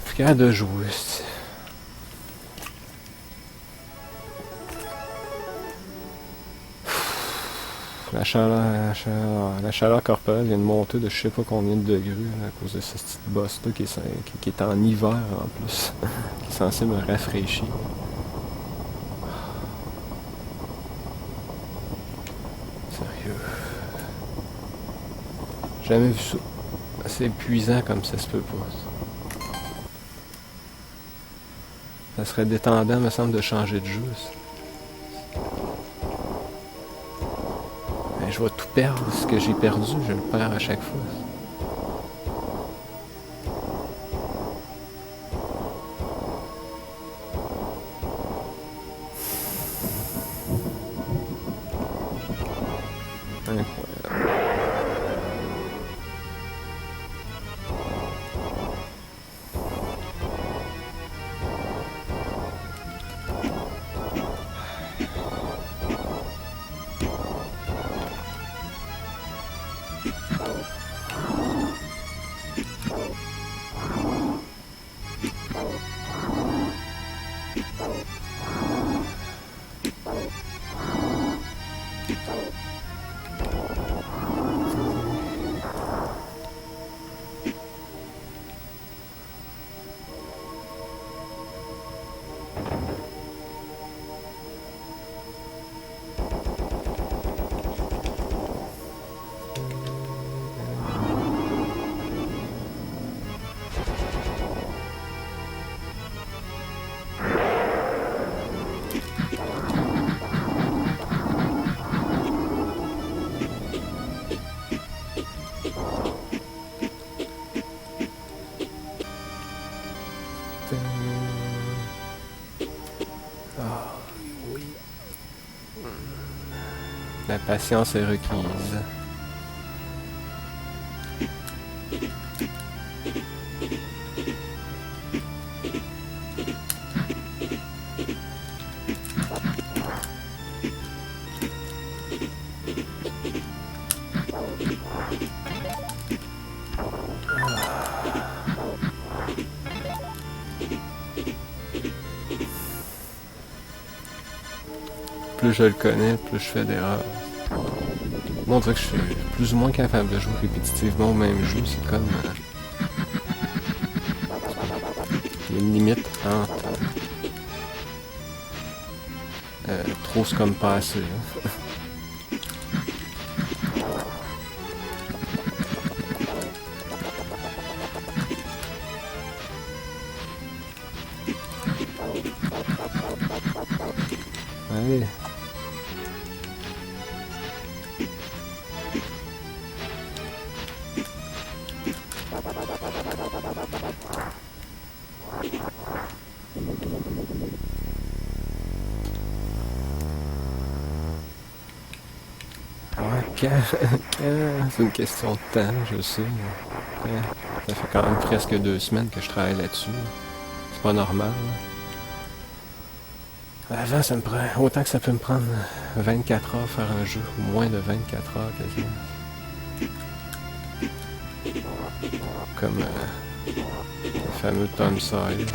Plus capable de jouer. La chaleur corporelle vient de monter de je sais pas combien de degrés là, à cause de ce petit boss-là qui est en hiver en plus, qui est censé me rafraîchir. Sérieux. Jamais vu ça. C'est épuisant comme ça se peut pas. Ça serait détendant, me semble, de changer de jeu. Ben, je vais tout perdre. Ce que j'ai perdu, je le perds à chaque fois. Incroyable. Ah, oui. La patience est requise. Plus je le connais, plus je fais d'erreurs. Moi, on dirait que je suis plus ou moins capable de jouer répétitivement au même jeu. C'est comme une limite entre trop c'est comme pas assez. Hein. Allez. C'est une question de temps, je sais. Ça fait quand même presque 2 semaines que je travaille là-dessus. C'est pas normal. Avant, ça me prend autant que ça peut me prendre 24 heures faire un jeu, ou moins de 24 heures quasiment. Comme le fameux Tom Sawyer.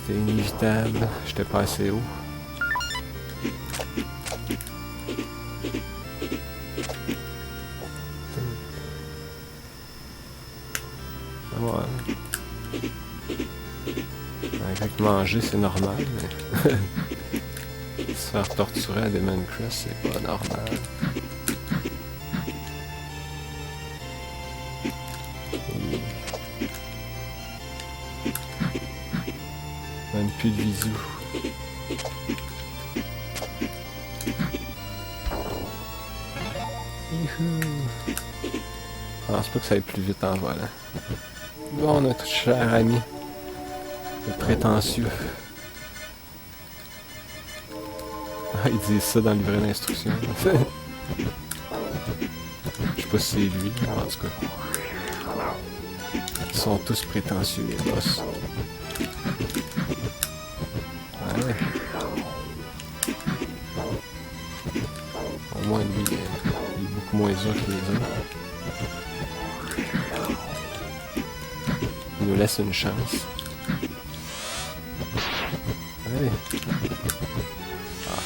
C'était inévitable, j'étais pas assez haut. Ouais. Avec manger, c'est normal, mais se faire torturer à Demon Crest, c'est pas normal. Même plus de visu. Je pense pas que ça aille plus vite en volant. Bon, notre cher ami, le prétentieux. Ah, ils disent ça dans le livret d'instruction. Je sais pas si c'est lui, en tout cas. Ils sont tous prétentieux, les boss. Ouais. Au moins, lui, il est beaucoup moins dur que les autres. Il nous laisse une chance. Allez.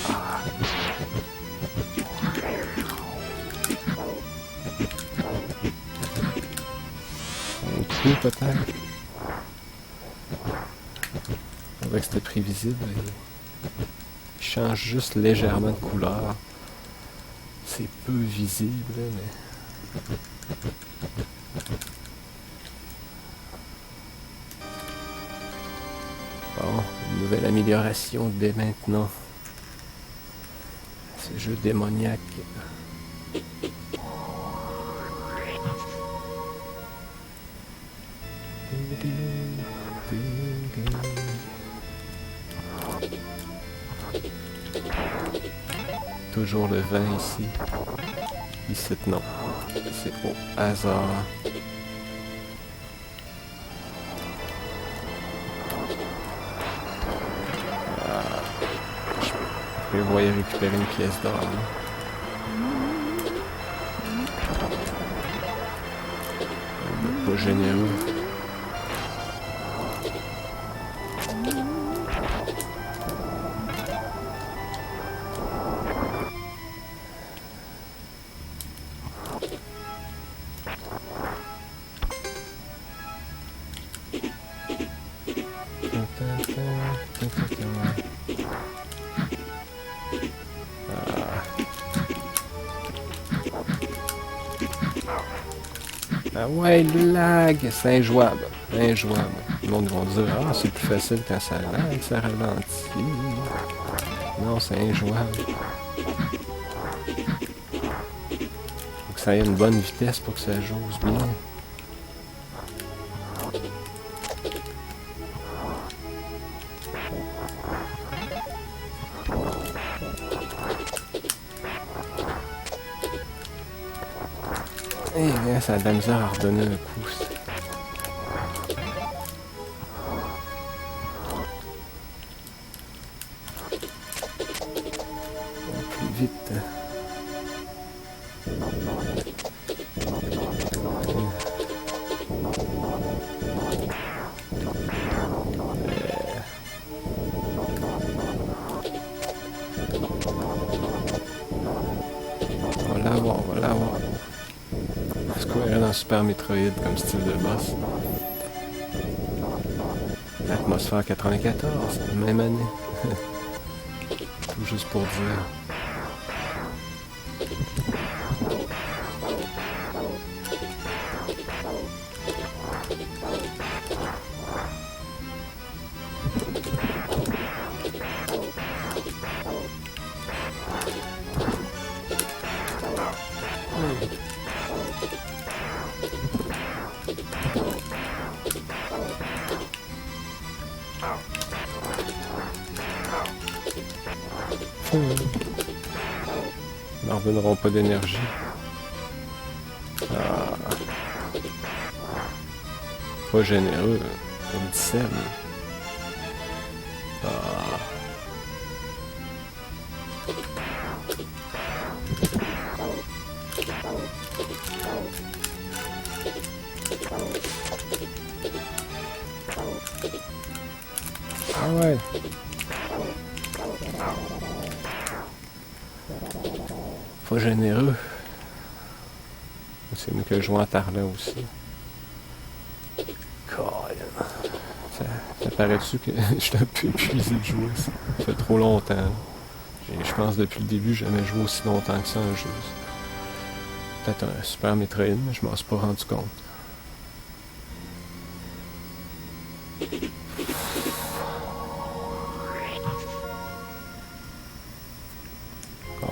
Ah. Un trou peut-être. On dirait que c'était prévisible. Il change juste légèrement de couleur. C'est peu visible, mais... Bon, une nouvelle amélioration dès maintenant. Ce jeu démoniaque. Toujours le vin ici. Ici, non. C'est au hasard. Je prévoyais récupérer une pièce d'or. Pas généreux. Ah ouais, le lag, c'est injouable. Injouable. Le monde va dire, ah, c'est plus facile quand ça lag, ça ralentit. Non, c'est injouable. Faut que ça ait une bonne vitesse pour que ça joue bien. Eh, ça a de la misère à redonner un coup. Plus vite. On va l'avoir, on va l'avoir. On se croirait dans Super Metroid comme style de boss. Atmosphère 94, même année. Tout juste pour dire. Ils n'en reviendront pas d'énergie. Ah. Pas généreux. Une scène. Ah. Ah ouais. Pas généreux. C'est mieux que jouer en tarlin aussi. Ça paraît-tu que je suis un peu épuisé de jouer ça? Ça fait trop longtemps. Je pense depuis le début, j'ai jamais joué aussi longtemps que ça un jeu. Peut-être un Super Metroid, mais je m'en suis pas rendu compte.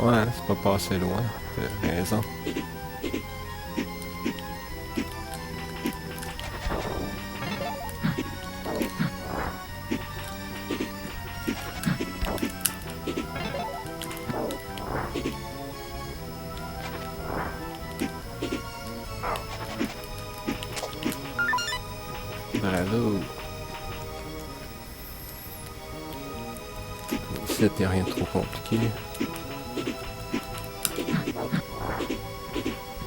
Ouais, c'est pas passé loin. T'as raison. Bravo. Ici, il n'y a rien de trop compliqué.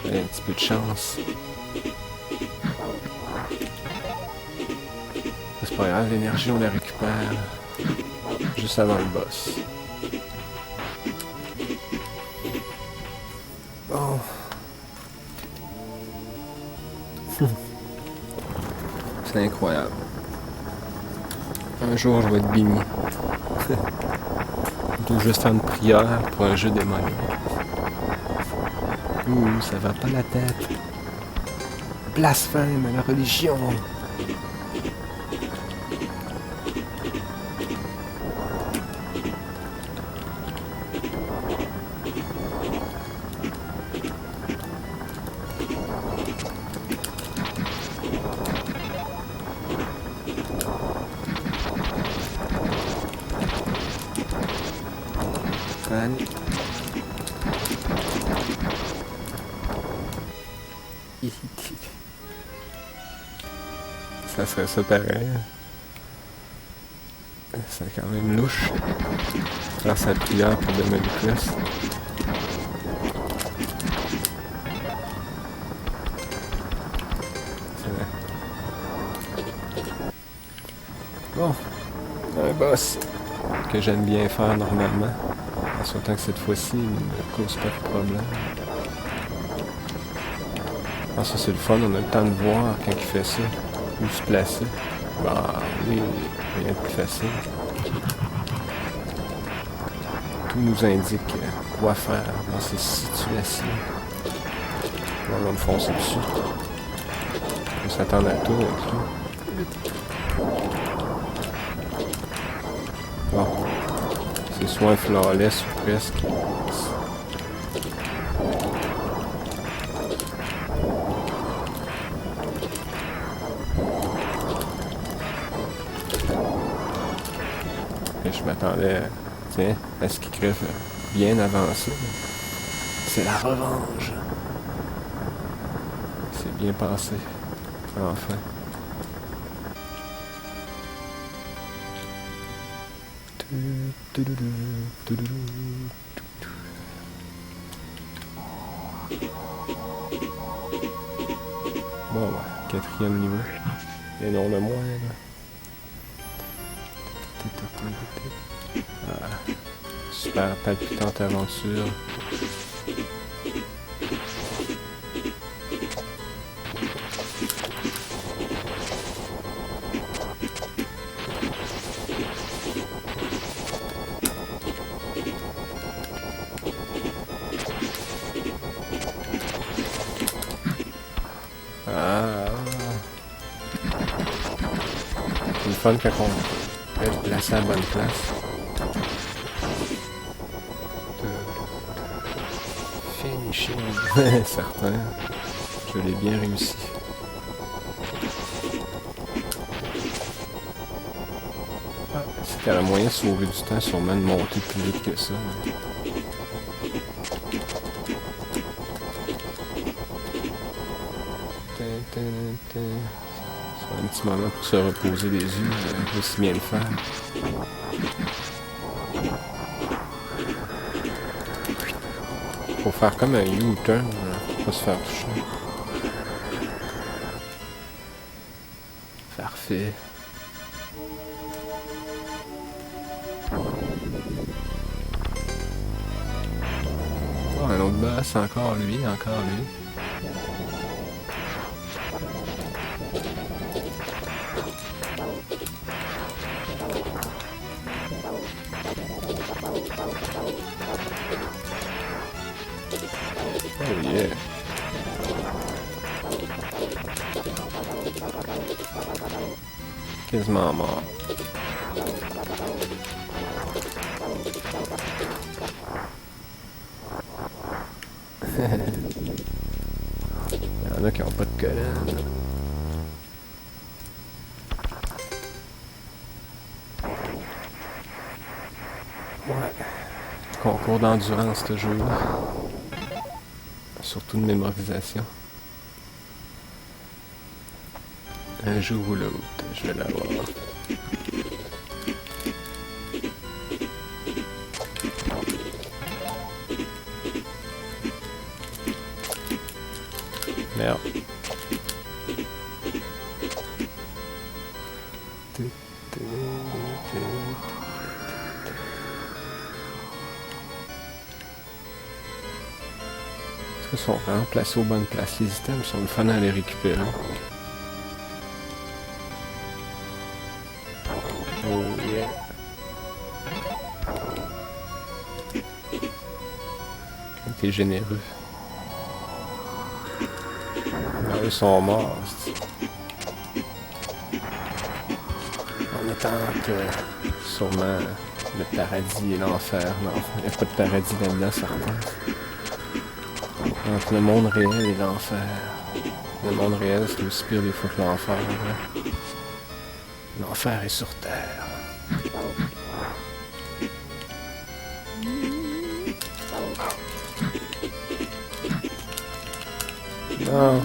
Allez, un petit peu de chance. C'est pas grave, l'énergie, on la récupère juste avant le boss. Bon. C'est incroyable. Un jour, je vais être béni. Je dois juste faire une prière pour un jeu démoniaque. Ouh, ça va pas la tête. Blasphème à la religion. Allez. Ça serait ça pareil. C'est quand même louche. Faire sa prière pour donner une pièce. C'est vrai. Bon. Un boss que j'aime bien faire normalement. En souhaitant que cette fois-ci, il ne cause pas de problème. Ah, ça c'est le fun, on a le temps de voir quand il fait ça. Où se placer. Bah oui, rien de plus facile. Tout nous indique quoi faire dans ces situations. On va me foncer dessus. On s'attend à tout et tout. Bon. C'est soit un flawless ou presque. Et je m'attendais, tiens, à ce qu'il crève bien avancé. C'est la revanche. C'est bien passé. Enfin. Bon, quatrième niveau. Et non le moindre. Ah, super palpitante aventure. Ah, c'est le fun quand on peut être placé à la bonne place. Finishing. Certain. Je l'ai bien réussi. Ah, si t'avais moyen de sauver du temps, sûrement de monter plus vite que ça. C'est un petit moment pour se reposer les yeux, aussi bien le faire. Faut faire comme un U-turn, pour pas se faire toucher. Parfait. Oh, un autre boss, encore lui. Oh yeah. Quasiment mort. Il y en a qui n'ont pas de colonne. Ouais. Concours d'endurance, ce jeu-là. Surtout de mémorisation. Un jour ou l'autre, je vais l'avoir. Merde. Est-ce qu'ils sont vraiment placés aux bonnes places? Les items sont le fun à les récupérer. Oh yeah. T'es généreux. Ah, ils sont morts. En étant que sûrement le paradis et l'enfer. Non, il n'y a pas de paradis là-dedans, certain. Entre le monde réel et l'enfer. Le monde réel, c'est aussi pire des fois que l'enfer. Ouais. L'enfer est sur terre. Non.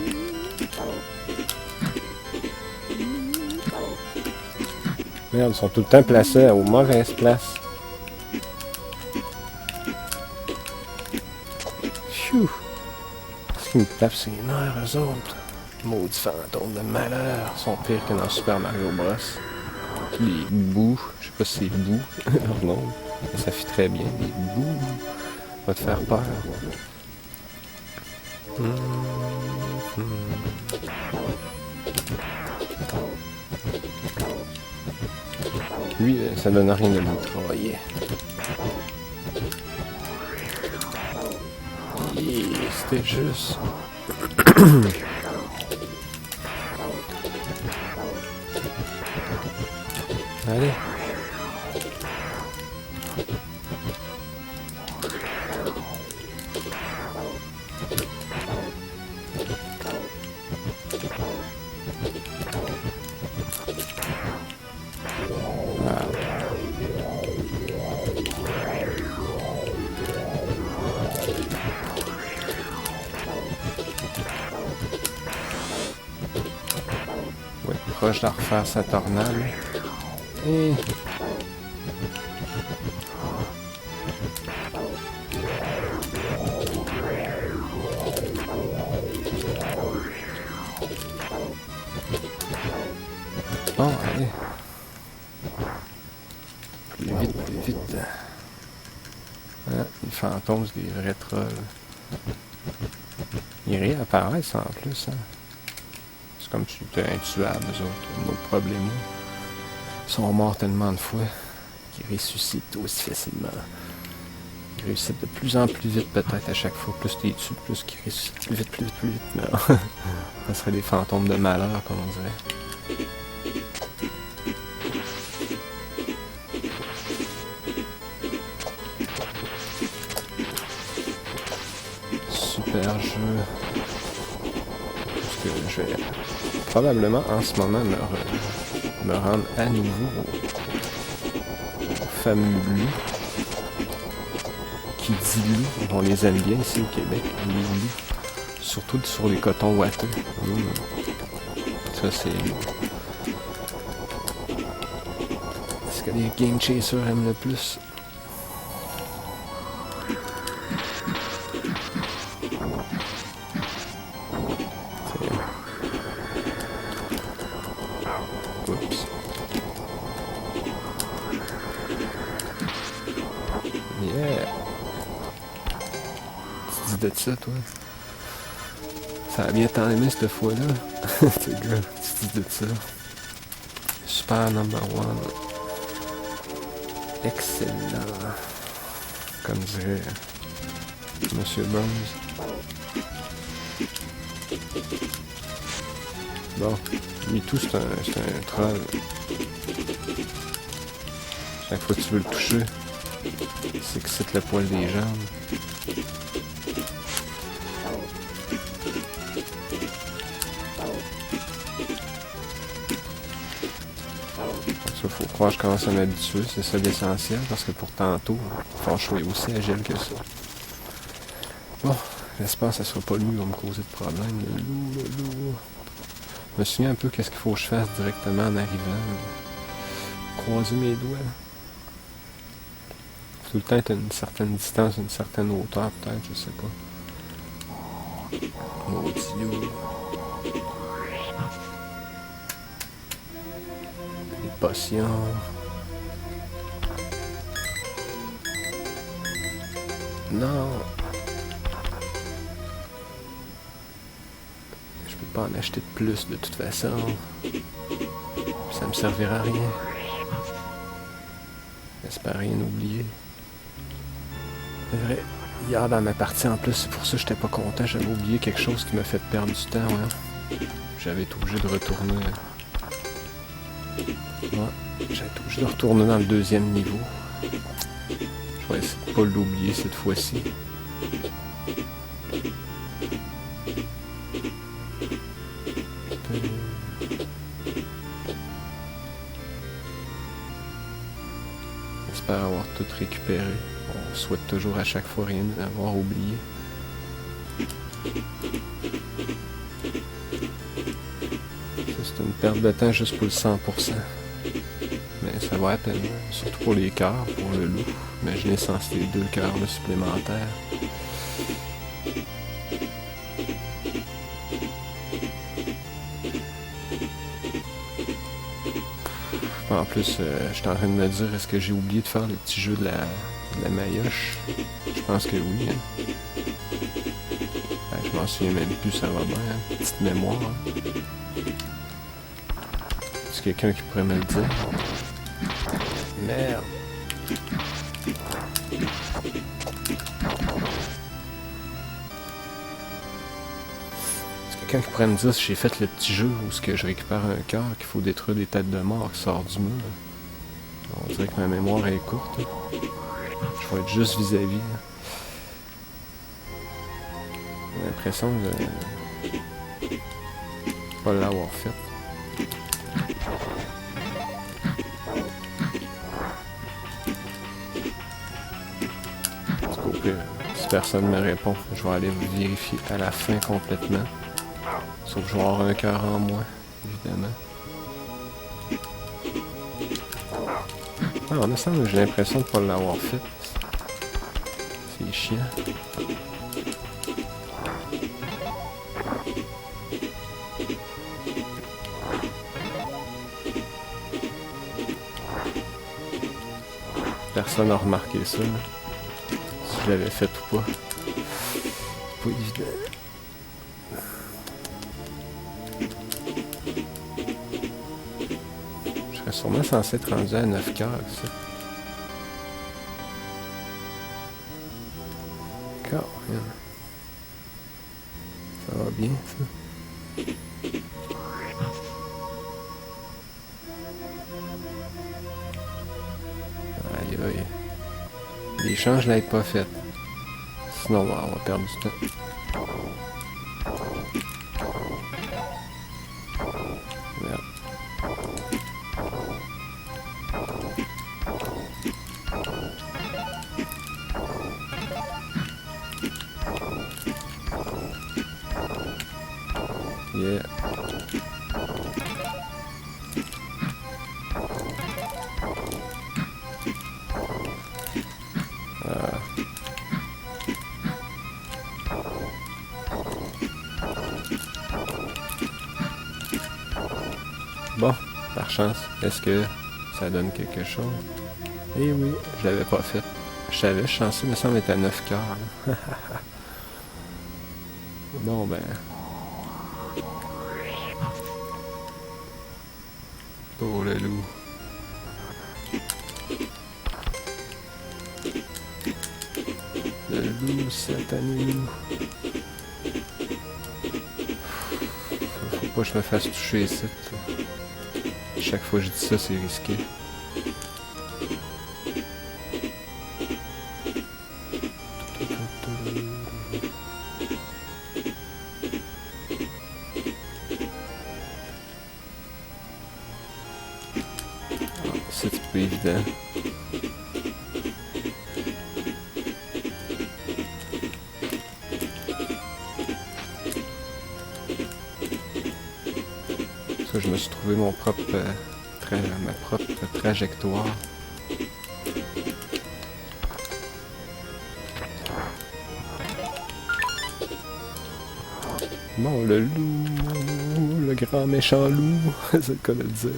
Merde, ils sont tout le temps placés aux mauvaises places. Phew. Ce qui me tape ses nerfs, eux autres. Maudits fantômes de malheur. Ils sont pires que dans Super Mario Bros. Les bouts. Je sais pas si c'est bouts. Non. Ça fait très bien. Les bouts. Va te faire peur. Lui, ça donne rien de le travailler. Yeah, c'était juste. Allez. Proche de refaire sa tornade. Et... Bon, allez. Plus vite, plus vite. Ah, les fantômes, c'est des vrais trolls. Ils réapparaissent en plus, hein. C'est comme si tu étais intuable, eux autres. Nos problèmes. Ils sont morts tellement de fois qu'ils ressuscitent aussi facilement. Ils réussissent de plus en plus vite, peut-être à chaque fois. Plus t'es tues, plus qu'ils ressuscitent plus vite, plus vite, plus vite. Non. Ça serait des fantômes de malheur, comme on dirait. Super jeu. Parce que je vais probablement en ce moment me rendre à nouveau au fameux loup. Qui dit loup, on les aime bien ici au Québec, les loups. Surtout sur les cotons ouateux. Ça c'est... Ce que les Game Chasers aiment le plus. Oups. Yeah. Tu dis de ça, toi? Ça a bien tant aimé cette fois-là. Ce gars, tu dis de ça. Super number one. Excellent. Comme dirait Monsieur Burns. Bon, lui tout c'est un troll. Chaque fois que tu veux le toucher, c'est que c'est le poil des jambes. Ça, faut croire que je commence à m'habituer, c'est ça l'essentiel, parce que pour tantôt, je suis aussi agile que ça. Bon, j'espère que ça sera pas lui qui va me causer de problème. Le loup. Je me souviens un peu qu'est-ce qu'il faut que je fasse directement en arrivant. Croiser mes doigts. Faut tout le temps être à une certaine distance, une certaine hauteur peut-être, je sais pas. Maudit loup. Des potions. Non. Je peux pas en acheter de plus de toute façon. Ça me servira à rien. J'espère rien oublier. C'est vrai. Hier dans ma partie en plus, c'est pour ça que j'étais pas content. J'avais oublié quelque chose qui m'a fait perdre du temps. Ouais. J'avais été obligé de retourner. Ouais. J'avais été obligé de retourner dans le deuxième niveau. Je vais essayer de pas l'oublier cette fois-ci. J'espère avoir tout récupéré. On souhaite toujours à chaque fois rien avoir oublié. Ça c'est une perte de temps juste pour le 100%. Mais ça va à peine, surtout pour les cœurs, pour le loup. Imaginez sans ces 2 cœurs supplémentaires. En plus, j'étais en train de me dire, est-ce que j'ai oublié de faire le petit jeu de la maillotche? Je pense que oui. Hein. Je m'en souviens même plus, ça va bien. Hein. Petite mémoire. Est-ce quelqu'un qui pourrait me le dire? Merde. Quelqu'un qui pourrait me dire si j'ai fait le petit jeu où ce que je récupère un cœur qu'il faut détruire des têtes de mort qui sortent du mur. On dirait que ma mémoire est courte. Je vais être juste vis-à-vis. J'ai l'impression de pas l'avoir fait. Au pire, si personne ne me répond, je vais aller vérifier à la fin complètement. Sauf que je vais avoir un cœur en moins, évidemment. Ah, en instant, j'ai l'impression de ne pas l'avoir fait. C'est chiant. Personne n'a remarqué ça, là. Si je l'avais fait ou pas. C'est pas évident. Je serais sûrement censé être rendu à 9 cœurs, ça. D'accord, ça va bien, ça. Aïe aïe. L'échange, je l'avais pas fait. Sinon, on va perdre du temps. Merde. Yeah. Bon, par chance, est-ce que ça donne quelque chose? Eh oui, je l'avais pas fait. Je savais, je suis chanceux, il me semble être à 9 cœurs. Bon ben... Pour le loup. Le loup satané. Faut pas que je me fasse toucher ici. Chaque fois que je dis ça, c'est risqué. C'est un peu évident. je me suis trouvé mon propre, ma propre trajectoire. Bon, le loup, le grand méchant loup, c'est le cas de le dire.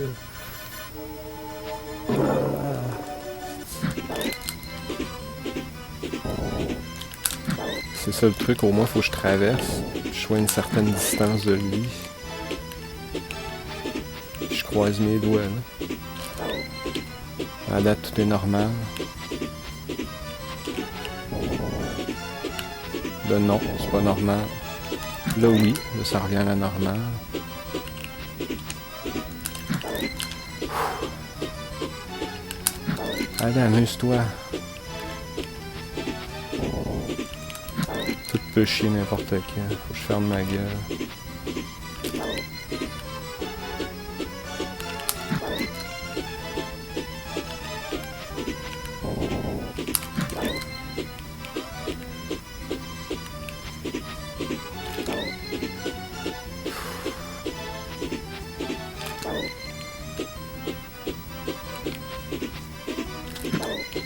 C'est ça le truc, au moins faut que je traverse, je sois à une certaine distance de lui. Je croise mes doigts là. À date tout est normal. Là non, c'est pas normal. Là oui, là ça revient à la normale. Allez, amuse-toi. Tout peut chier n'importe quand. Faut que je ferme ma gueule.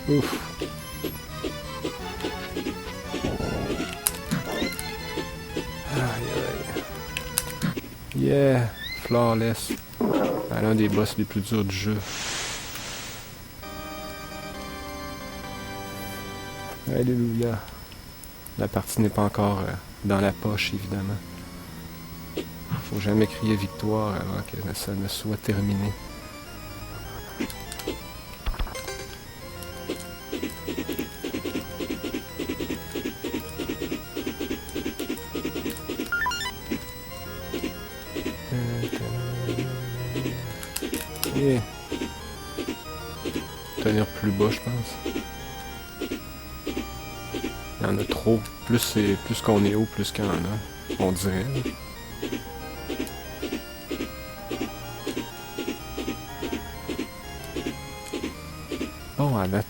Ouf. Yeah, flawless. L'un des boss les plus durs du jeu. Alléluia. La partie n'est pas encore dans la poche, évidemment. Faut jamais crier victoire avant que ça ne soit terminé. Et tenir plus bas, je pense. Il y en a trop. Plus qu'on est haut, plus qu'il y en a. On dirait. Bon, à date,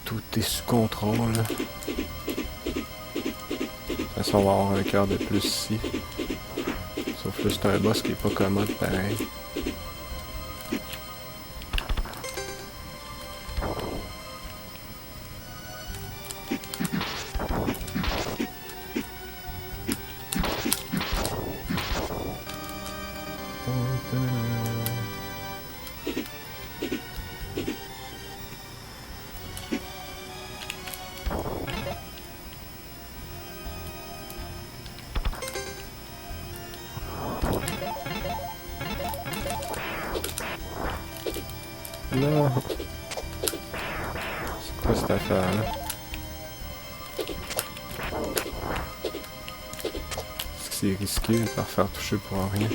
tout est sous contrôle. De toute façon, on va avoir un cœur de plus ici. Sauf là, c'est un boss qui est pas commode, pareil. Non. C'est quoi cette affaire-là? Est-ce que c'est risqué de se faire toucher pour rien?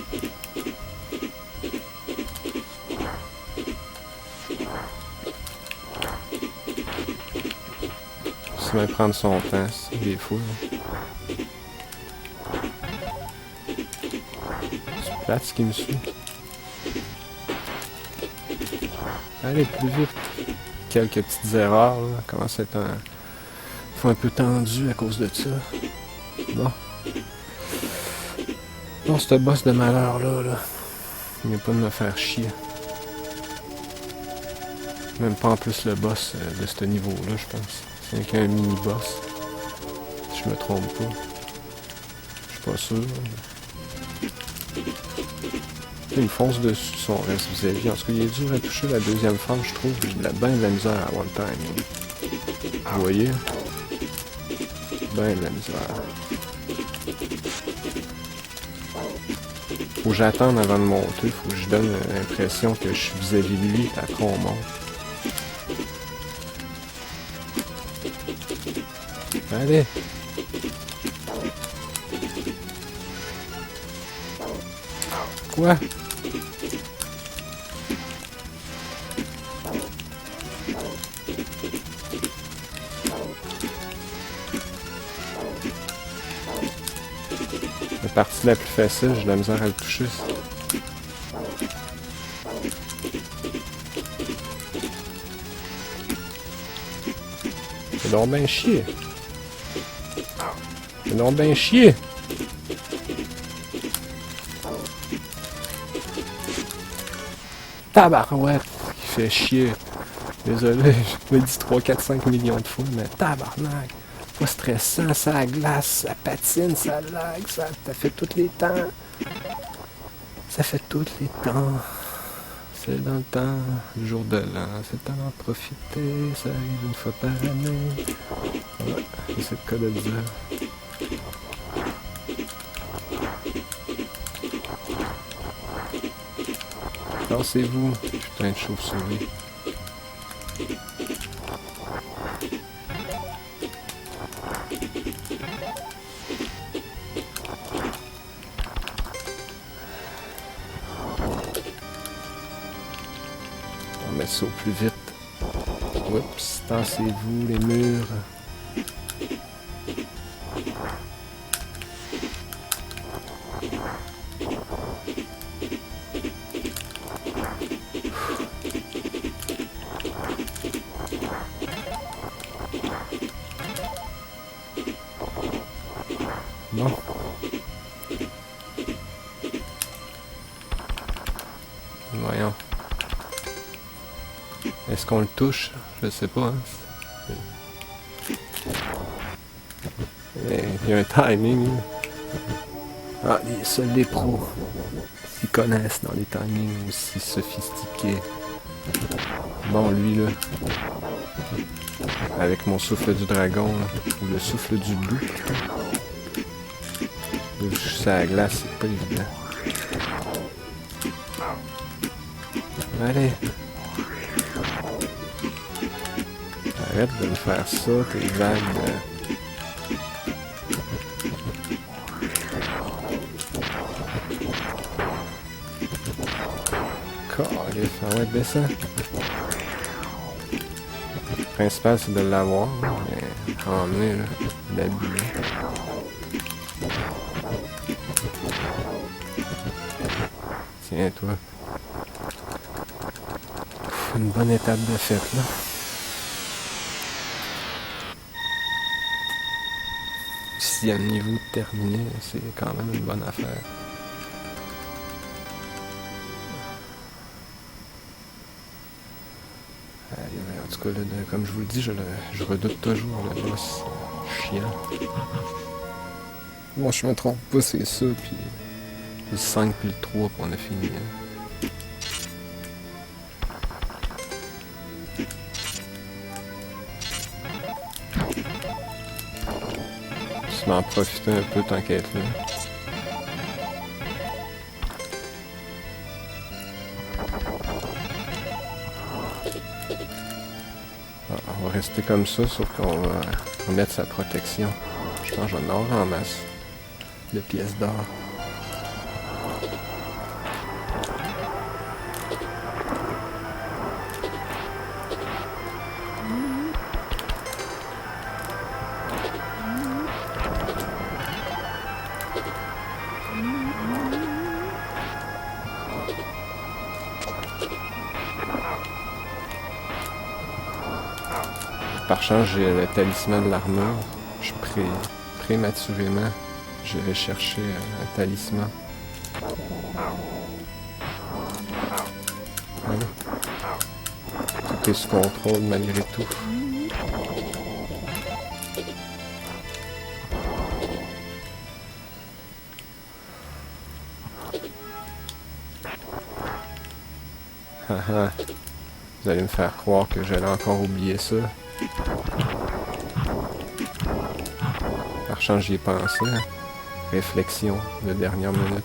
Ça va prendre son temps, des fois. C'est plate ce qui me suit. Allez, plus vite. Quelques petites erreurs, là. Commence à être un peu tendu à cause de ça. Bon. Bon, ce boss de malheur là. Il n'est pas de me faire chier. Même pas en plus le boss de ce niveau-là, je pense. C'est qu'un mini-boss. Si je me trompe pas. Je suis pas sûr. Il me fonce dessus son reste vis-à-vis. En tout cas, il est dur à toucher la deuxième phase, je trouve. J'ai bien de la misère à avoir le timing. Vous voyez? Ben de la misère. Faut que j'attende avant de monter. Faut que je donne l'impression que je suis vis-à-vis de lui après on monte. Allez! Quoi? La partie la plus facile, j'ai de la misère à le toucher. C'est donc ben chier. C'est donc ben chier. Tabarouette, il fait chier. Désolé, je me dis 3, 4, 5 millions de fois, mais tabarnak. Pas stressant, ça glace, ça patine, ça lag, ça fait tous les temps. Ça fait tous les temps. C'est dans le temps du jour de l'an, c'est le temps d'en profiter, ça arrive une fois par année. Ouais, c'est le cas de le dire. Lancez-vous, je suis plein de chauves-souris. On met ça au plus vite. Oups, tassez-vous les murs. Bon. Voyons. Est-ce qu'on le touche? Je sais pas. Hein. Il y a un timing. Ah, seuls les pros s'y connaissent dans les timings aussi sophistiqués. Bon, lui là, avec mon souffle du dragon, là, ou le souffle du loup, je suis sur la glace, c'est pas évident. Allez. Arrête de me faire ça, tes vagues de... Ah ouais, descend. Le principal, c'est de l'avoir, mais emmener, là, l'habiller. Tiens, toi. Une bonne étape de fête, là. Sixième niveau terminé, c'est quand même une bonne affaire. En tout cas, là, comme je vous le dis, je redoute toujours le boss chiant. Bon, je me trompe pas, c'est ça, puis le 5 puis le 3, puis on a fini. Hein. Je vais en profiter un peu tant qu'à être là. On va rester comme ça, sauf qu'on va remettre sa protection. Je pense que j'en aurai en masse de pièces d'or. Par chance, j'ai le talisman de l'armure. Je prématurément, je vais chercher un talisman. Voilà. Tout est sous contrôle malgré tout. Haha. Vous allez me faire croire que j'allais encore oublier ça. Par chance, j'y ai pensé. Hein. Réflexion de dernière minute.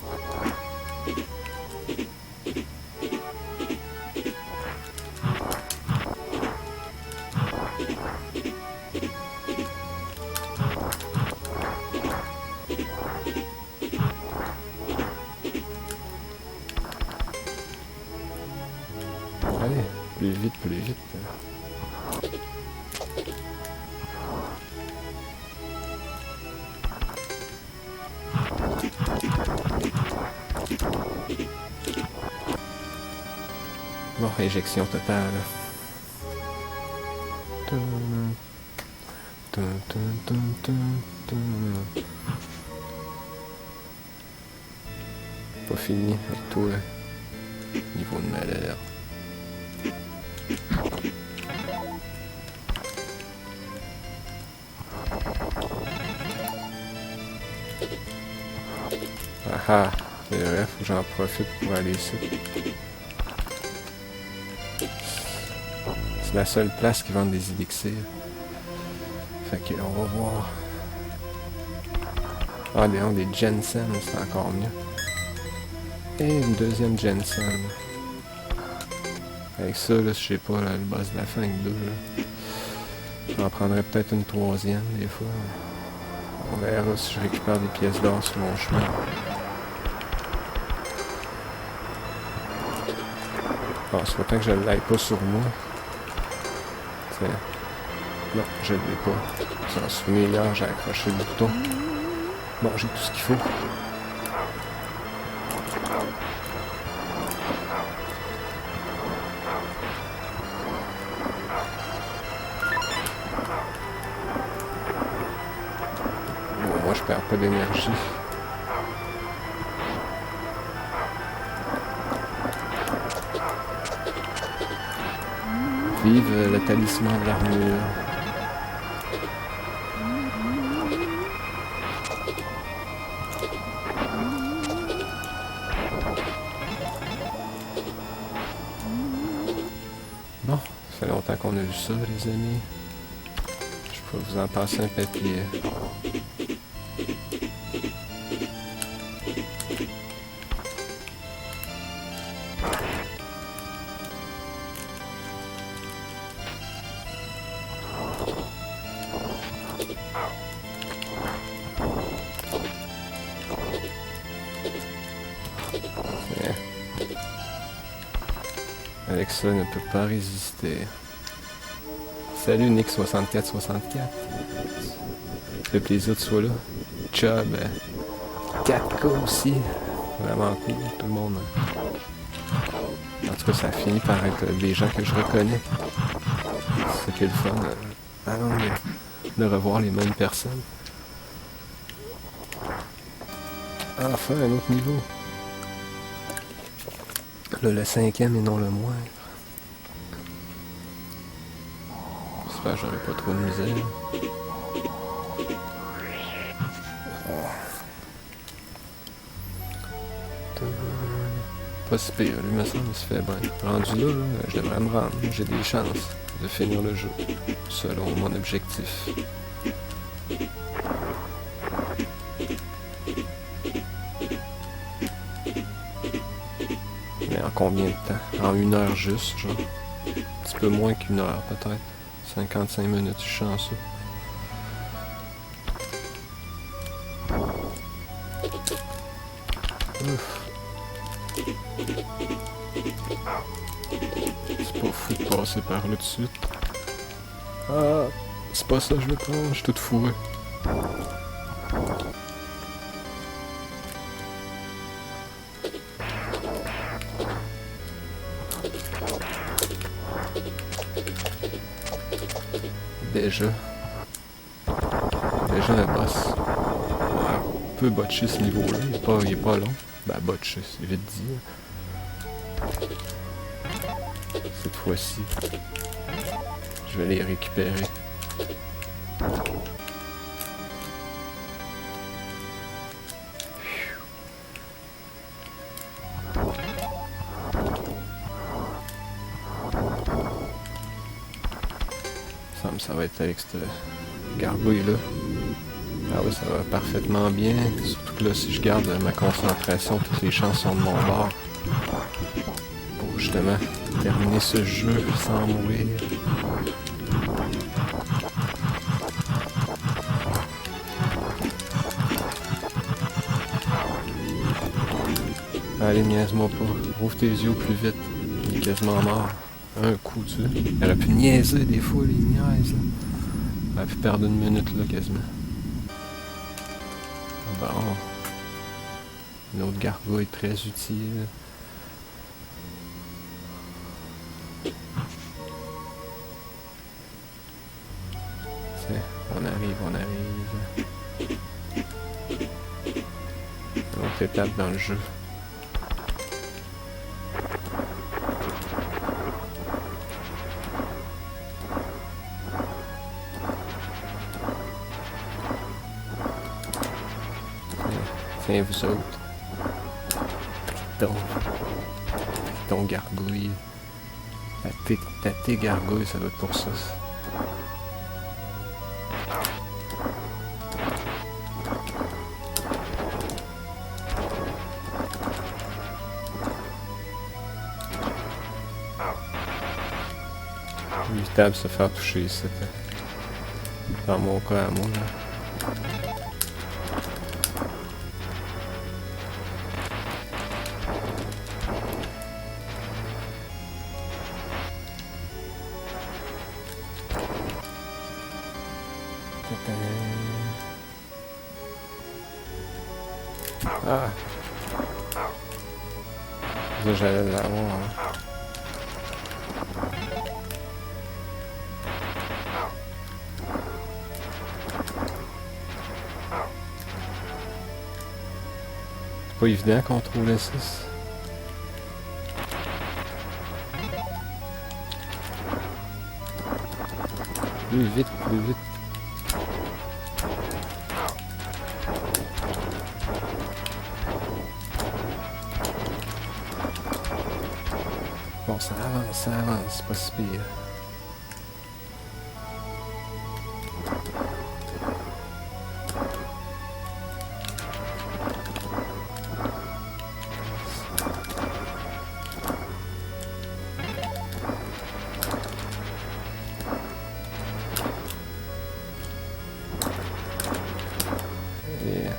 Allez, plus vite, plus vite. Bon, éjection totale. Pas fini avec toi. Niveau de malheur. Ah, c'est vrai, faut que j'en profite pour aller ici. C'est la seule place qui vend des élixirs. Fait que on va voir. Ah, des Jensen, c'est encore mieux. Et une deuxième Jensen. Avec ça, là, je sais pas, là, le boss de la fin avec 2. J'en prendrais peut-être une troisième, des fois. On verra si je récupère des pièces d'or sur mon chemin. Bon, c'est pas que je l'aille pas sur moi. T'sais. Non, je l'ai pas. Vous en souvenez, hier, j'ai accroché le bouton. Bon, j'ai tout ce qu'il faut. Bon, moi, je perds pas d'énergie. Vive le talisman de l'armure. Bon, ça fait longtemps qu'on a vu ça, les amis. Je peux vous en passer un papier. Alexa ne peut pas résister. Salut Nick6464. Le plaisir que tu sois là. Chubb. 4K aussi. Vraiment cool, tout le monde. En tout cas, ça finit par être des gens que je reconnais. C'est ça qui est le fun. De revoir les mêmes personnes. Enfin, un autre niveau. Là, le 5e et non le moindre. J'espère que j'aurai pas trop de misère. Pas si pire, lui, me semble, il se fait bien. Rendu là, je devrais me rendre. J'ai des chances de finir le jeu, selon mon objectif. Mais en combien de temps? En 1 heure juste, genre. Un petit peu moins qu'1 heure, peut-être. 55 minutes, je suis chanceux. Ouf. C'est pas fou de passer par là tout de suite. Ah, c'est pas ça que je veux prendre, je suis tout fourré. Déjà un boss. Ouais, on peut botcher ce niveau-là, il est pas long. Ben botcher, c'est vite dit. Cette fois-ci, je vais les récupérer. Ça va être avec cette gargouille-là. Ah oui, ça va parfaitement bien. Surtout que là, si je garde ma concentration, toutes les chances sont de mon bord. Pour justement terminer ce jeu sans mourir. Allez, niaise-moi pas. Ouvre tes yeux plus vite. Il est quasiment mort. Un coup, tu sais. Elle a pu niaiser des fois, les niaises. Elle a pu perdre 1 minute, là, quasiment. Bon. Une autre gargouille très utile. Tiens, on arrive. Une autre étape dans le jeu. Tiens, vous autres. Ton gargouille. Ta thé gargouille, ça doit être pour ça. Évitable de se faire toucher ici. Dans mon cas à moi. Là. Ah! Ça, j'allais l'avoir. Hein. C'est pas évident qu'on trouve le 6. Plus vite, plus vite. Bon, ça avance, c'est pas si pire. Et...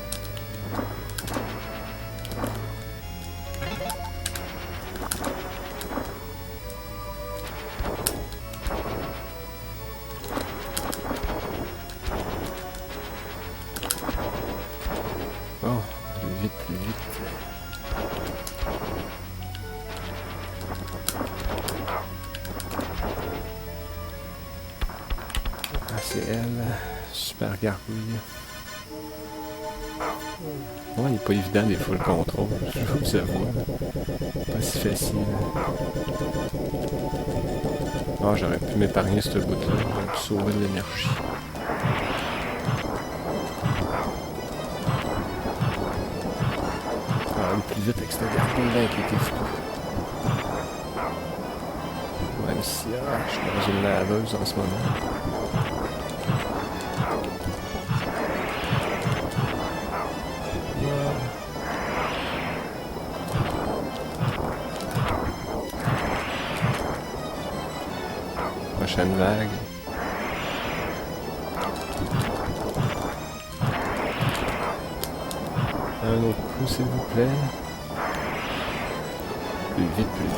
Oh, plus vite, plus vite. Ah, c'est elle. Super gargouille. Ouais, il n'est pas évident des fois le contrôle. Je vous avoue. Pas si facile. Ah, j'aurais pu m'épargner ce bout-là. J'aurais pu sauver de l'énergie. Aller plus vite avec cette gargouille-là qui était fou. Même si je suis dans une laveuse en ce moment. Prochaine vague. Un autre coup, s'il vous plaît. Plus vite, plus vite.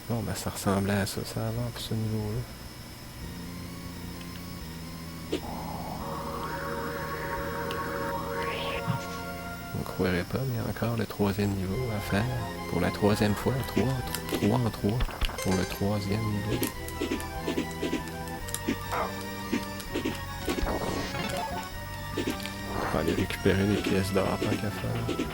Bon, ben ça ressemblait à ça, ça avance pour ce niveau-là. On ne croirait pas, mais il y a encore le troisième niveau à faire. Pour la troisième fois, 3 en 3. Pour le troisième niveau. On va aller récupérer les pièces d'or tant qu'à faire.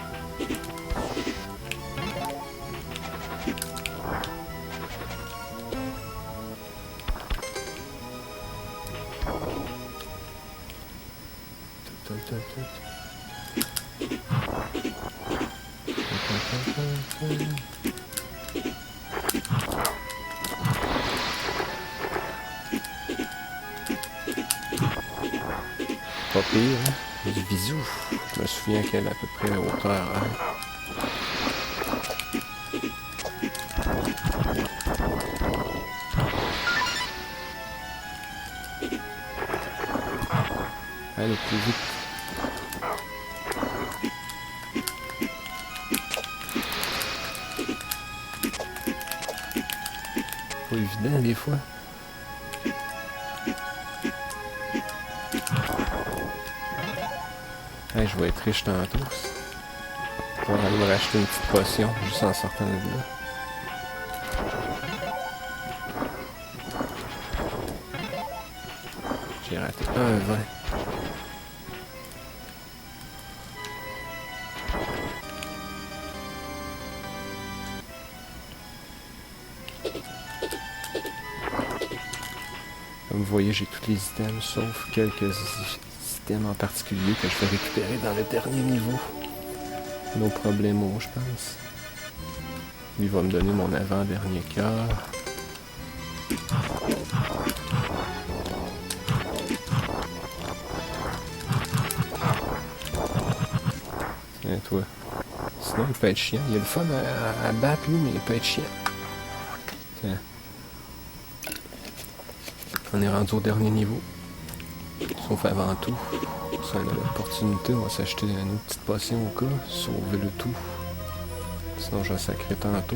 Pas pire, hein? Du bisou. Je me souviens qu'elle est à peu près à hauteur. Hein? Allez, plus vite. Pas évident des fois. Hey, je vais être riche tantôt. Je vais aller me racheter une petite potion juste en sortant de là. J'ai raté un 20. Comme vous voyez, j'ai tous les items, sauf quelques items en particulier que je vais récupérer dans le dernier niveau. Nos problèmes, je pense. Lui va me donner mon avant-dernier cœur. Tiens, toi. Sinon, il peut être chiant. Il a le fun à battre, lui, mais il peut être chiant. Tiens. On est rendu au dernier niveau. Sauf avant tout. Si on a l'opportunité, on va s'acheter une autre petite potion au cas. Sauver le tout. Sinon, je vais sacrer tantôt.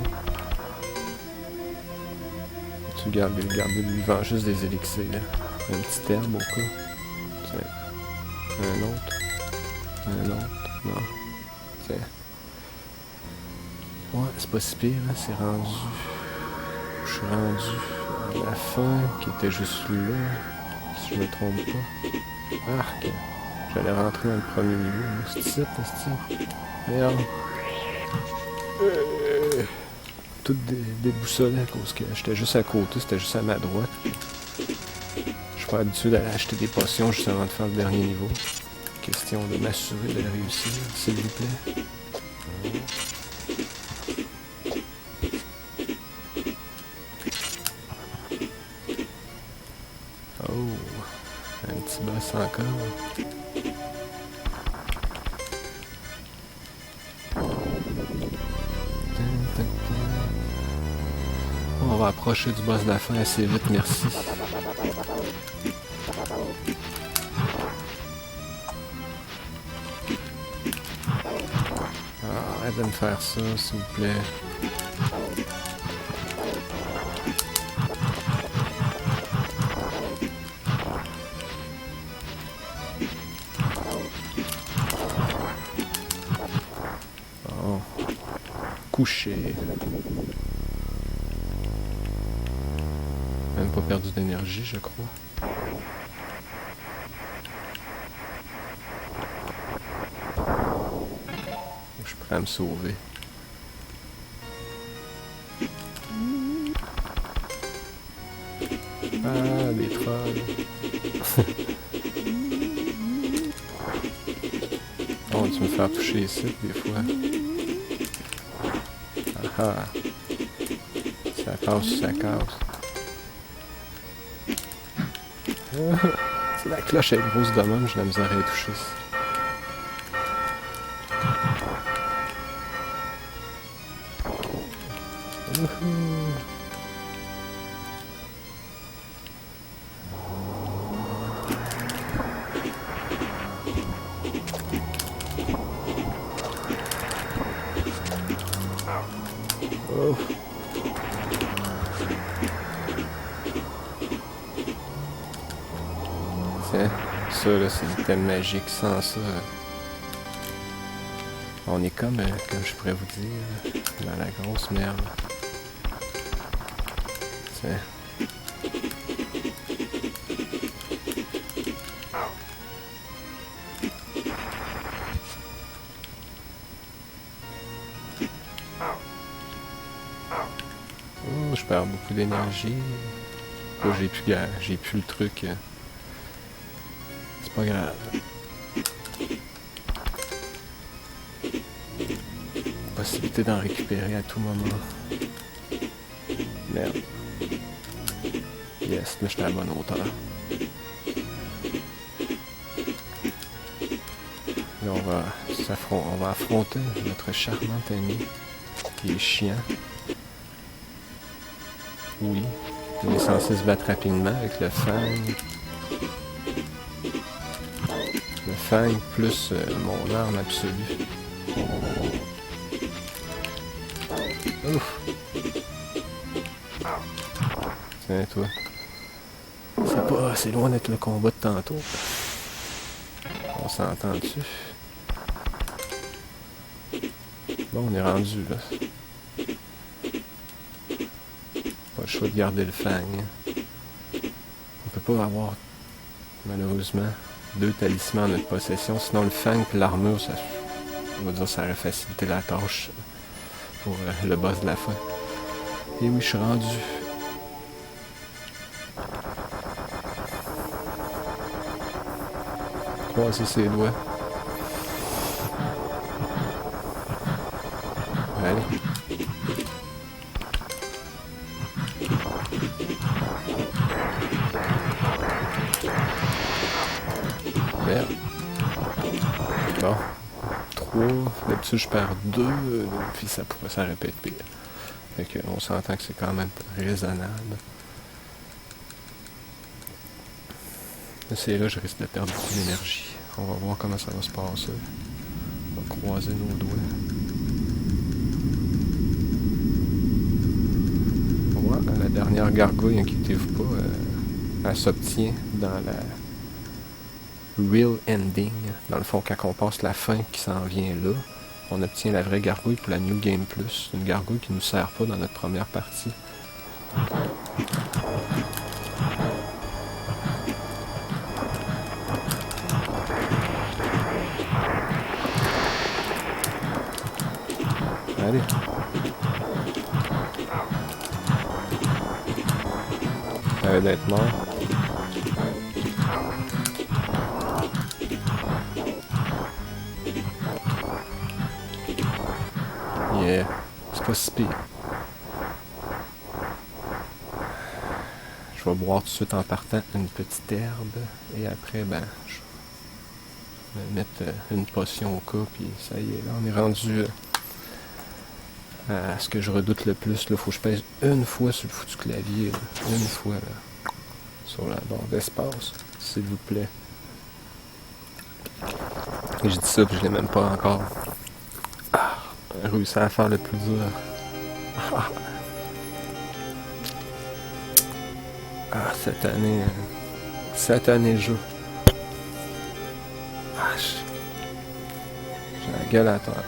Tu gardes lui vend juste des élixirs. Un petit herbe au cas. Tiens. Un autre. Non. Tiens. Ouais, c'est pas si pire, hein. C'est rendu. Je suis rendu à la fin, qui était juste là. Si je me trompe pas. Arc. J'allais rentrer dans le premier niveau. C'est ici, merde. Tout déboussolé à cause que j'étais juste à côté, c'était juste à ma droite. Je suis pas habitué d'aller acheter des potions juste avant de faire le dernier niveau. Question de m'assurer de réussir, s'il vous plaît. Oh, un petit boss encore. On va approcher du boss de la fin assez vite, merci. Arrête de me faire ça, s'il vous plaît. Bon. Coucher. Même pas perdu d'énergie, je crois. Je suis prêt à me sauver. Ah, des trolls. Oh, tu me fais toucher ici, des fois. Ah ah. Ça passe, ça casse. C'est la cloche est grosse de même, j'ai la misère à y toucher. Oh. Tiens, ça là, c'est du thème magique. Sans ça, on est comme je pourrais vous dire, dans la grosse merde. Tiens. Oh, je perds beaucoup d'énergie. Oh, j'ai plus le truc. C'est pas grave. Possibilité d'en récupérer à tout moment. Merde. Yes, mais j'étais à la bonne hauteur. Là, on va affronter notre charmante ami qui est chiant. Oui, il est censé se battre rapidement avec le fang. Le fang plus mon arme absolue. Ouf! Tiens, toi. C'est loin d'être le combat de tantôt. On s'entend dessus. Bon, on est rendu là. Pas le choix de garder le fang. On peut pas avoir, malheureusement, 2 talismans en notre possession. Sinon, le fang et l'armure, on va dire, ça aurait facilité la tâche pour le boss de la fin. Et oui, je suis rendu. croiser ses doigts. Allez. Merde. Bon. 3. D'habitude, je perds 2. Puis ça pourrait s'arrêter pire. Fait qu'on s'entend que c'est quand même raisonnable. C'est là je risque de perdre beaucoup d'énergie. On va voir comment ça va se passer. On va croiser nos doigts. Ouais, la dernière gargouille, inquiétez-vous pas, elle s'obtient dans la real ending. Dans le fond, quand on passe la fin qui s'en vient là, on obtient la vraie gargouille pour la New Game Plus. Une gargouille qui ne nous sert pas dans notre première partie. Allez. Ça va d'être mort. Yeah. C'est pas si pire. Je vais boire tout de suite en partant une petite herbe. Et après, ben, je vais mettre une potion au cas. Puis ça y est, là, on est rendu... ce que je redoute le plus, là, faut que je pèse une fois sur le foutu clavier, là. Une fois, là, sur la barre d'espace, s'il vous plaît. Et je dis ça, puis je l'ai même pas encore réussi à faire le plus dur. Cette année de jeu. J'ai la gueule à terre.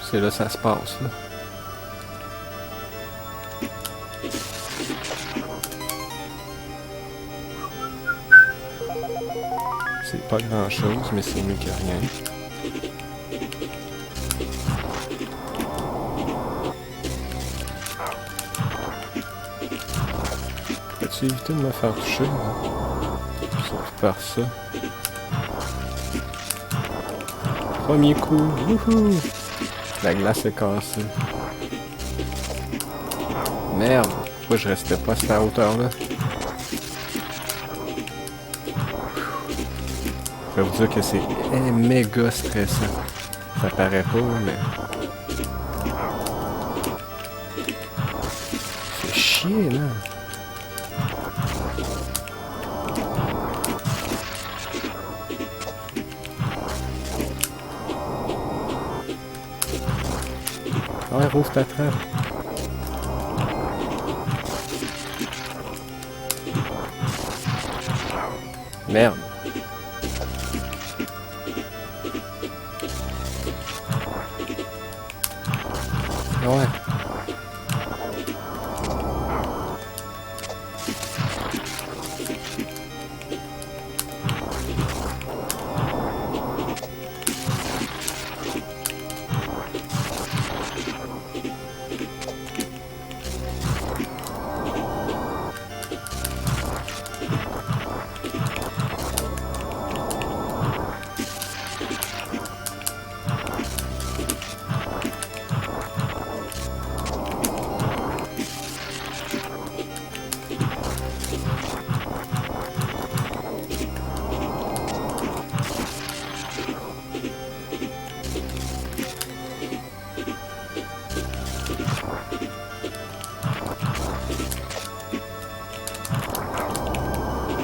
C'est là ça se passe, là. C'est pas grand chose, mais c'est mieux que rien. Peux-tu éviter de me faire toucher, hein? Sauf par ça. Premier coup, wouhou! La glace est cassée. Merde! Pourquoi je restais pas à cette hauteur-là? Je vais vous dire que c'est méga stressant. Ça paraît pas, mais... C'est chier, là! Ouais, rouvre ta trappe. Merde. Ouais.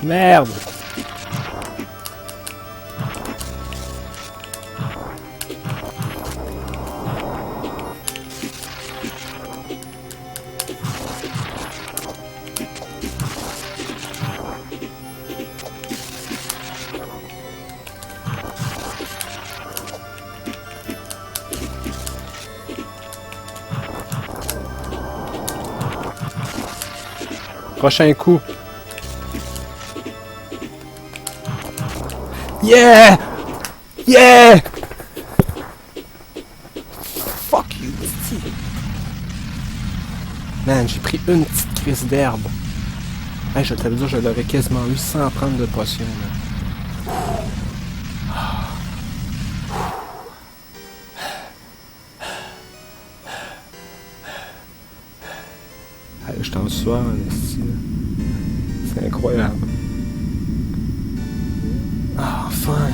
Merde! Prochain coup. Yeah! Yeah! Fuck you! Man, j'ai pris une petite crise d'herbe. Hey, je te le dire, je l'aurais quasiment eu sans prendre de potion. Là. Hey, je t'en sueur, en esti, là. C'est incroyable. Ah, enfin!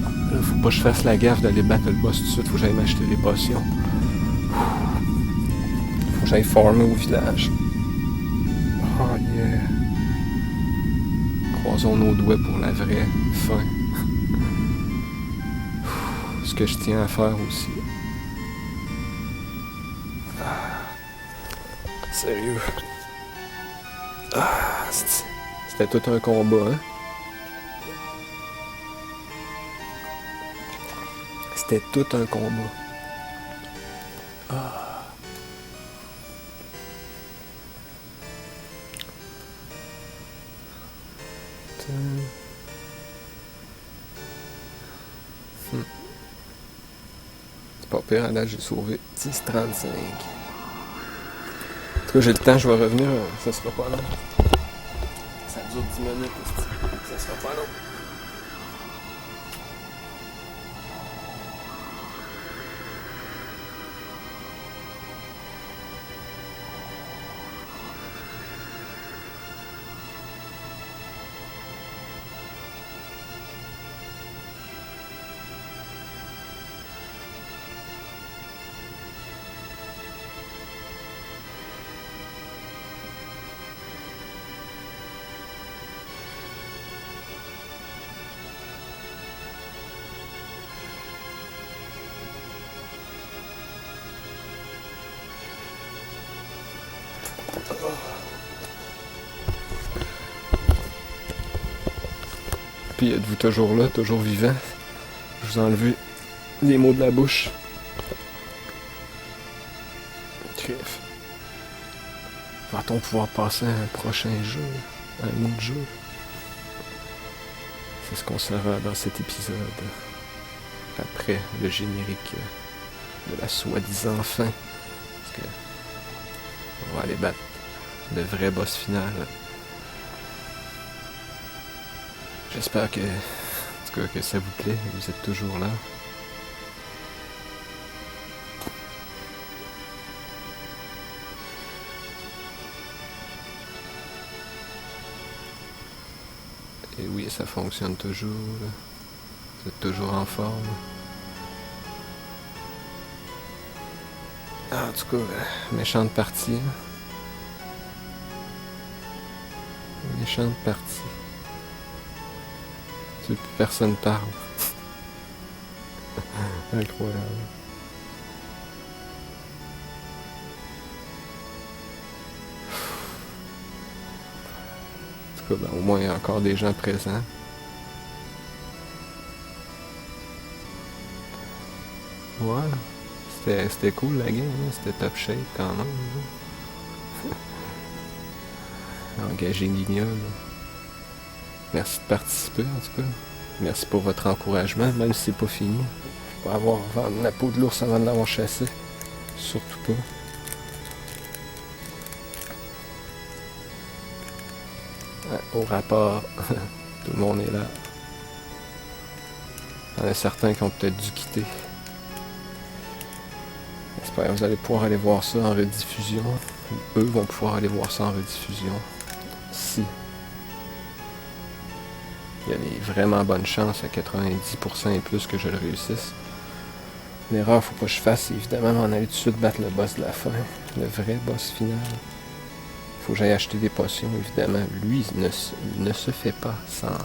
Là, faut pas que je fasse la gaffe d'aller battre le boss tout de suite. Faut que j'aille m'acheter des potions. Faut que j'aille farmer au village. Oh yeah! Croisons nos doigts pour la vraie fin. Ce que je tiens à faire aussi. Sérieux. Ah, c'était tout un combat, hein? C'était tout un combat. Ah. C'est pas pire, là, j'ai sauvé 10,35. En tout cas, j'ai le temps, je vais revenir, ça sera pas long. Ça dure 10 minutes, ça sera pas long. Puis êtes-vous toujours là, toujours vivant? Je vous ai enlevé les mots de la bouche. Bref. Va-t-on pouvoir passer à un prochain jeu? À un autre jeu? C'est ce qu'on saura dans cet épisode. Après le générique de la soi-disant fin. Parce que on va aller battre le vrai boss final. J'espère que, en tout cas, que ça vous plaît, vous êtes toujours là. Et oui, ça fonctionne toujours. Là. Vous êtes toujours en forme. Ah, en tout cas, méchante partie. Méchante partie. Plus personne parle. Incroyable. En tout cas, ben, au moins il y a encore des gens présents. Ouais. C'était cool la game, hein? C'était top shape quand même. Engagé Guignol. Merci de participer en tout cas. Merci pour votre encouragement, même si c'est pas fini. Faut pas avoir vendu la peau de l'ours avant de l'avoir chassé. Surtout pas. Au rapport, tout le monde est là. Il y en a certains qui ont peut-être dû quitter. J'espère que vous allez pouvoir aller voir ça en rediffusion. Eux vont pouvoir aller voir ça en rediffusion. Si. Il y a des vraiment bonnes chances, à 90% et plus, que je le réussisse. L'erreur, faut pas que je fasse, c'est évidemment m'en aller tout de suite battre le boss de la fin. Le vrai boss final. Faut que j'aille acheter des potions, évidemment. Lui, il ne se fait pas sans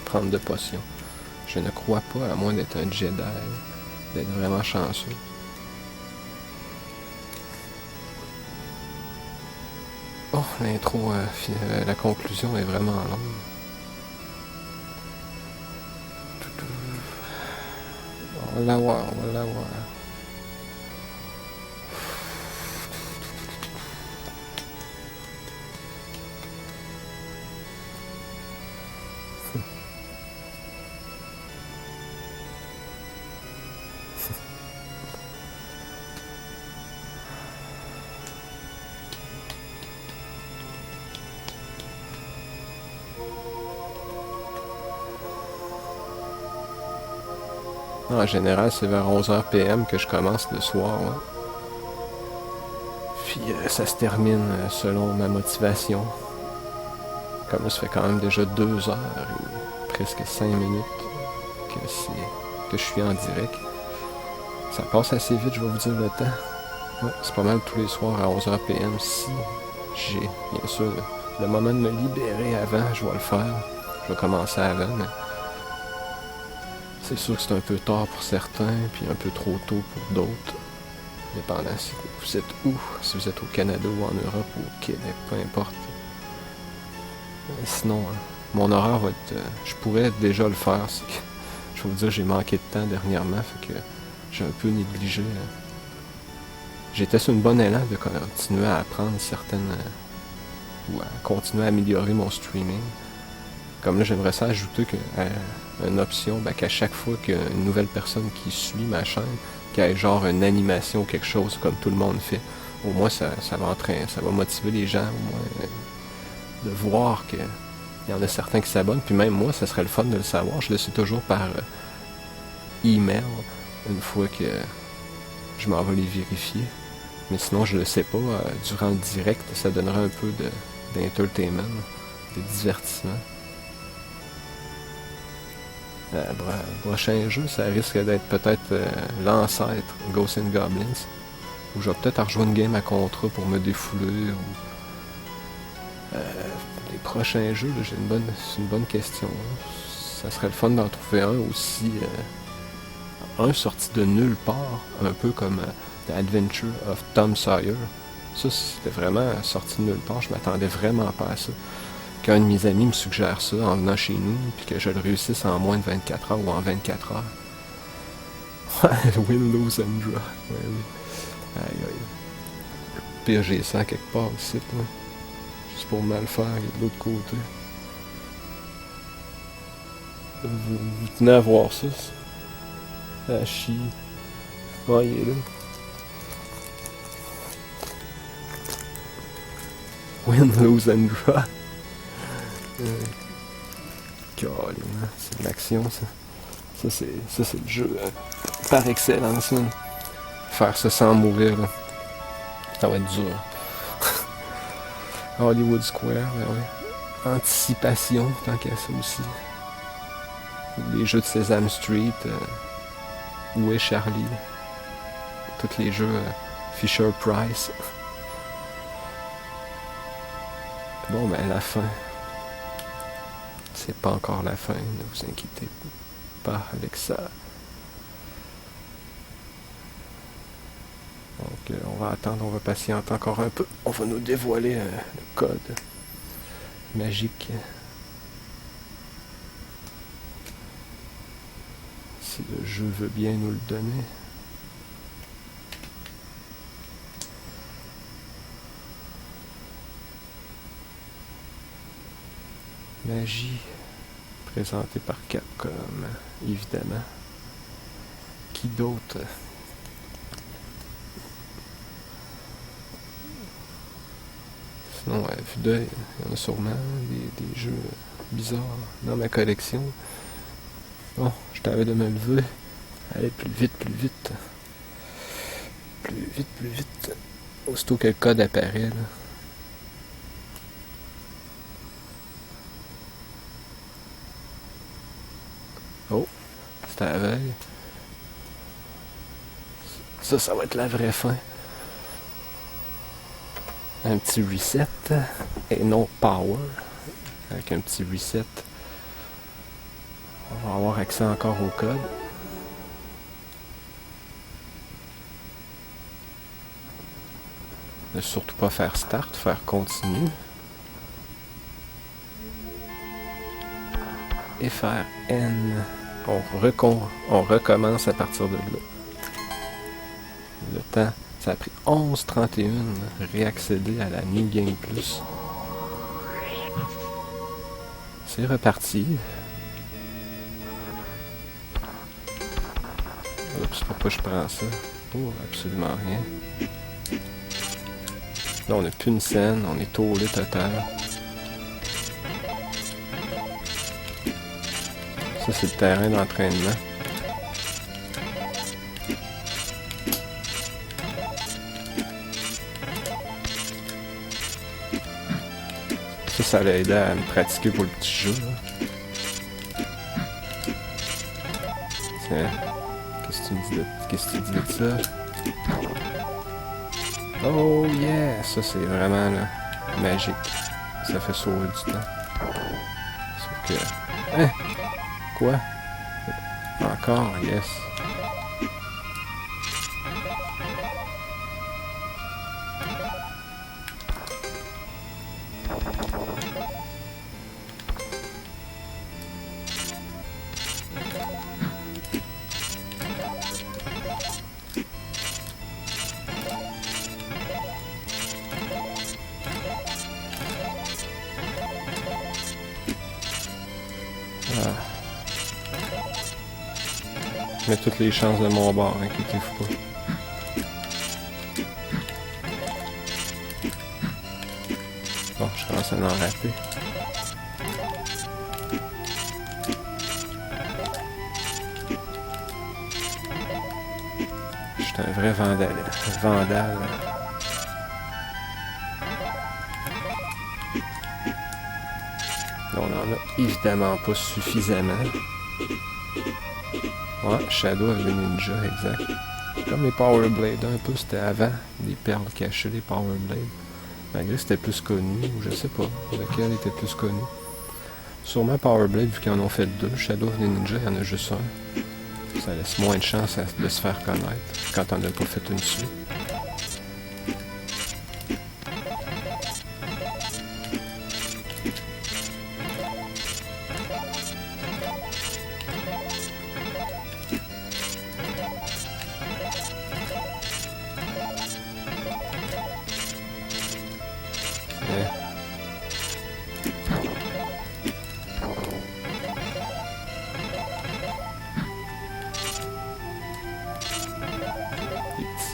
prendre de potions. Je ne crois pas, à moins d'être un Jedi, d'être vraiment chanceux. Oh, l'intro, la conclusion est vraiment longue. On va l'avoir, on va l'avoir. En général, c'est vers 11h PM que je commence le soir. Ouais. Puis ça se termine selon ma motivation. Comme là, ça fait quand même déjà 2 heures et presque 5 minutes que je suis en direct. Ça passe assez vite, je vais vous dire le temps. Ouais, c'est pas mal tous les soirs à 11h PM. Si j'ai, bien sûr, le moment de me libérer avant, je vais le faire. Je vais commencer avant, mais c'est sûr que c'est un peu tard pour certains, puis un peu trop tôt pour d'autres. Dépendant si vous êtes où, si vous êtes au Canada ou en Europe ou au Québec, peu importe. Sinon, mon horaire va être... je pourrais déjà le faire. Je vais vous dire, j'ai manqué de temps dernièrement, fait que j'ai un peu négligé. J'étais sur une bonne élan de continuer à apprendre certaines... ou à continuer à améliorer mon streaming. Comme là, j'aimerais ça ajouter une option qu'à chaque fois qu'il y a une nouvelle personne qui suit ma chaîne, qu'il y ait genre une animation ou quelque chose comme tout le monde fait. Au moins, ça va motiver les gens, au moins, de voir qu'il y en a certains qui s'abonnent. Puis même moi, ça serait le fun de le savoir. Je le sais toujours par email, une fois que je m'en vais les vérifier. Mais sinon, je le sais pas. Durant le direct, ça donnerait un peu d'entertainment, de divertissement. Le prochain jeu, ça risque d'être peut-être l'ancêtre Ghosts and Goblins, où je vais peut-être rejoindre une game à contrat pour me défouler. Ou les prochains jeux, là, c'est une bonne question. Ça serait le fun d'en trouver un aussi, un sorti de nulle part, un peu comme The Adventure of Tom Sawyer. Ça, c'était vraiment sorti de nulle part. Je m'attendais vraiment pas à ça. Qu'un de mes amis me suggère ça en venant chez nous, puis que je le réussisse en moins de 24 heures ou en 24 heures. Win, lose and draw. Ouais, oui. Aïe, aïe. Pire, j'ai ça quelque part aussi, là. Juste pour mal faire, il est de l'autre côté. Vous tenez à voir ça. Ça chie. Ah, il est là. Win, lose and draw. C'est de l'action, ça. Ça, c'est le jeu par excellence, là. Faire ça sans mourir, là. Ça va être dur. Hollywood Square, ben oui. Anticipation, tant qu'à ça aussi. Les jeux de Sesame Street, Où est Charlie? Tous les jeux Fisher Price. Bon, ben la fin. C'est pas encore la fin, ne vous inquiétez pas avec ça. Donc on va attendre, on va patienter encore un peu. On va nous dévoiler le code magique. Si le jeu veut bien nous le donner. Magie, présenté par Capcom, évidemment. Qui d'autre? Sinon, vue d'œil, il y en a sûrement des jeux bizarres dans ma collection. Bon, je t'avais de me lever. Allez, plus vite, plus vite. Plus vite, plus vite. Aussitôt que le code apparaît, là. Oh, c'était la veille. Ça va être la vraie fin. Un petit reset et non power. Avec un petit reset, on va avoir accès encore au code. Ne surtout pas faire start, faire continue. Et faire N. On recommence à partir de là. Le temps, ça a pris 11h31 réaccéder à la New Game Plus. C'est reparti. Oups, pourquoi je prends ça? Oh, absolument rien. Là, on n'a plus une scène, on est tourné total. Ça, c'est le terrain d'entraînement. ça l'a aidé à me pratiquer pour le petit jeu. Là. Tiens, qu'est-ce que tu dis de ça? Oh yeah! Ça c'est vraiment là, magique. Ça fait sauver du temps. Sauf que... Hein? Quoi? Encore, yes. Je mets toutes les chances de mon bord, inquiétez-vous pas. Bon, je commence à en rater. Je suis un vrai vandale. On n'en a évidemment pas suffisamment. Ouais, Shadow of the Ninja, exact. Comme les Power Blade, un peu, c'était avant les perles cachées, les Power Blade. Malgré que c'était plus connu, ou je sais pas, lequel était plus connu. Sûrement Power Blade, vu qu'ils en ont fait deux. Shadow of the Ninja, il y en a juste un. Ça laisse moins de chance de se faire connaître quand on n'a pas fait une suite.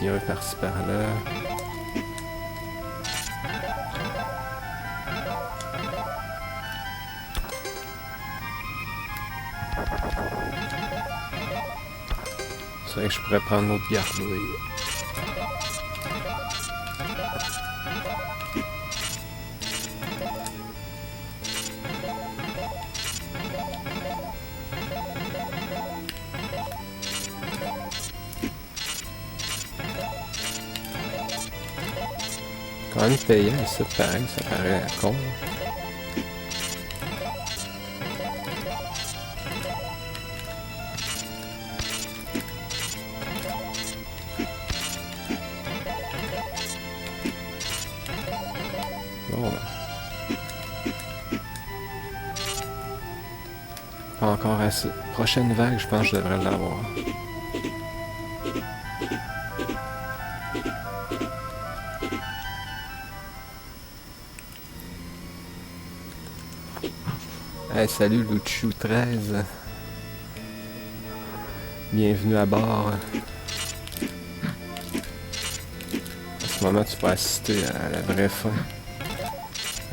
Un par-ci par-là. C'est vrai que je pourrais prendre notre gargouille. Quand même payant, ça pareil, ça paraît con. Bon ben. Pas encore assez. Prochaine vague, je pense que je devrais l'avoir. Hey, salut Luchu13. Bienvenue à bord. À ce moment, tu peux assister à la vraie fin.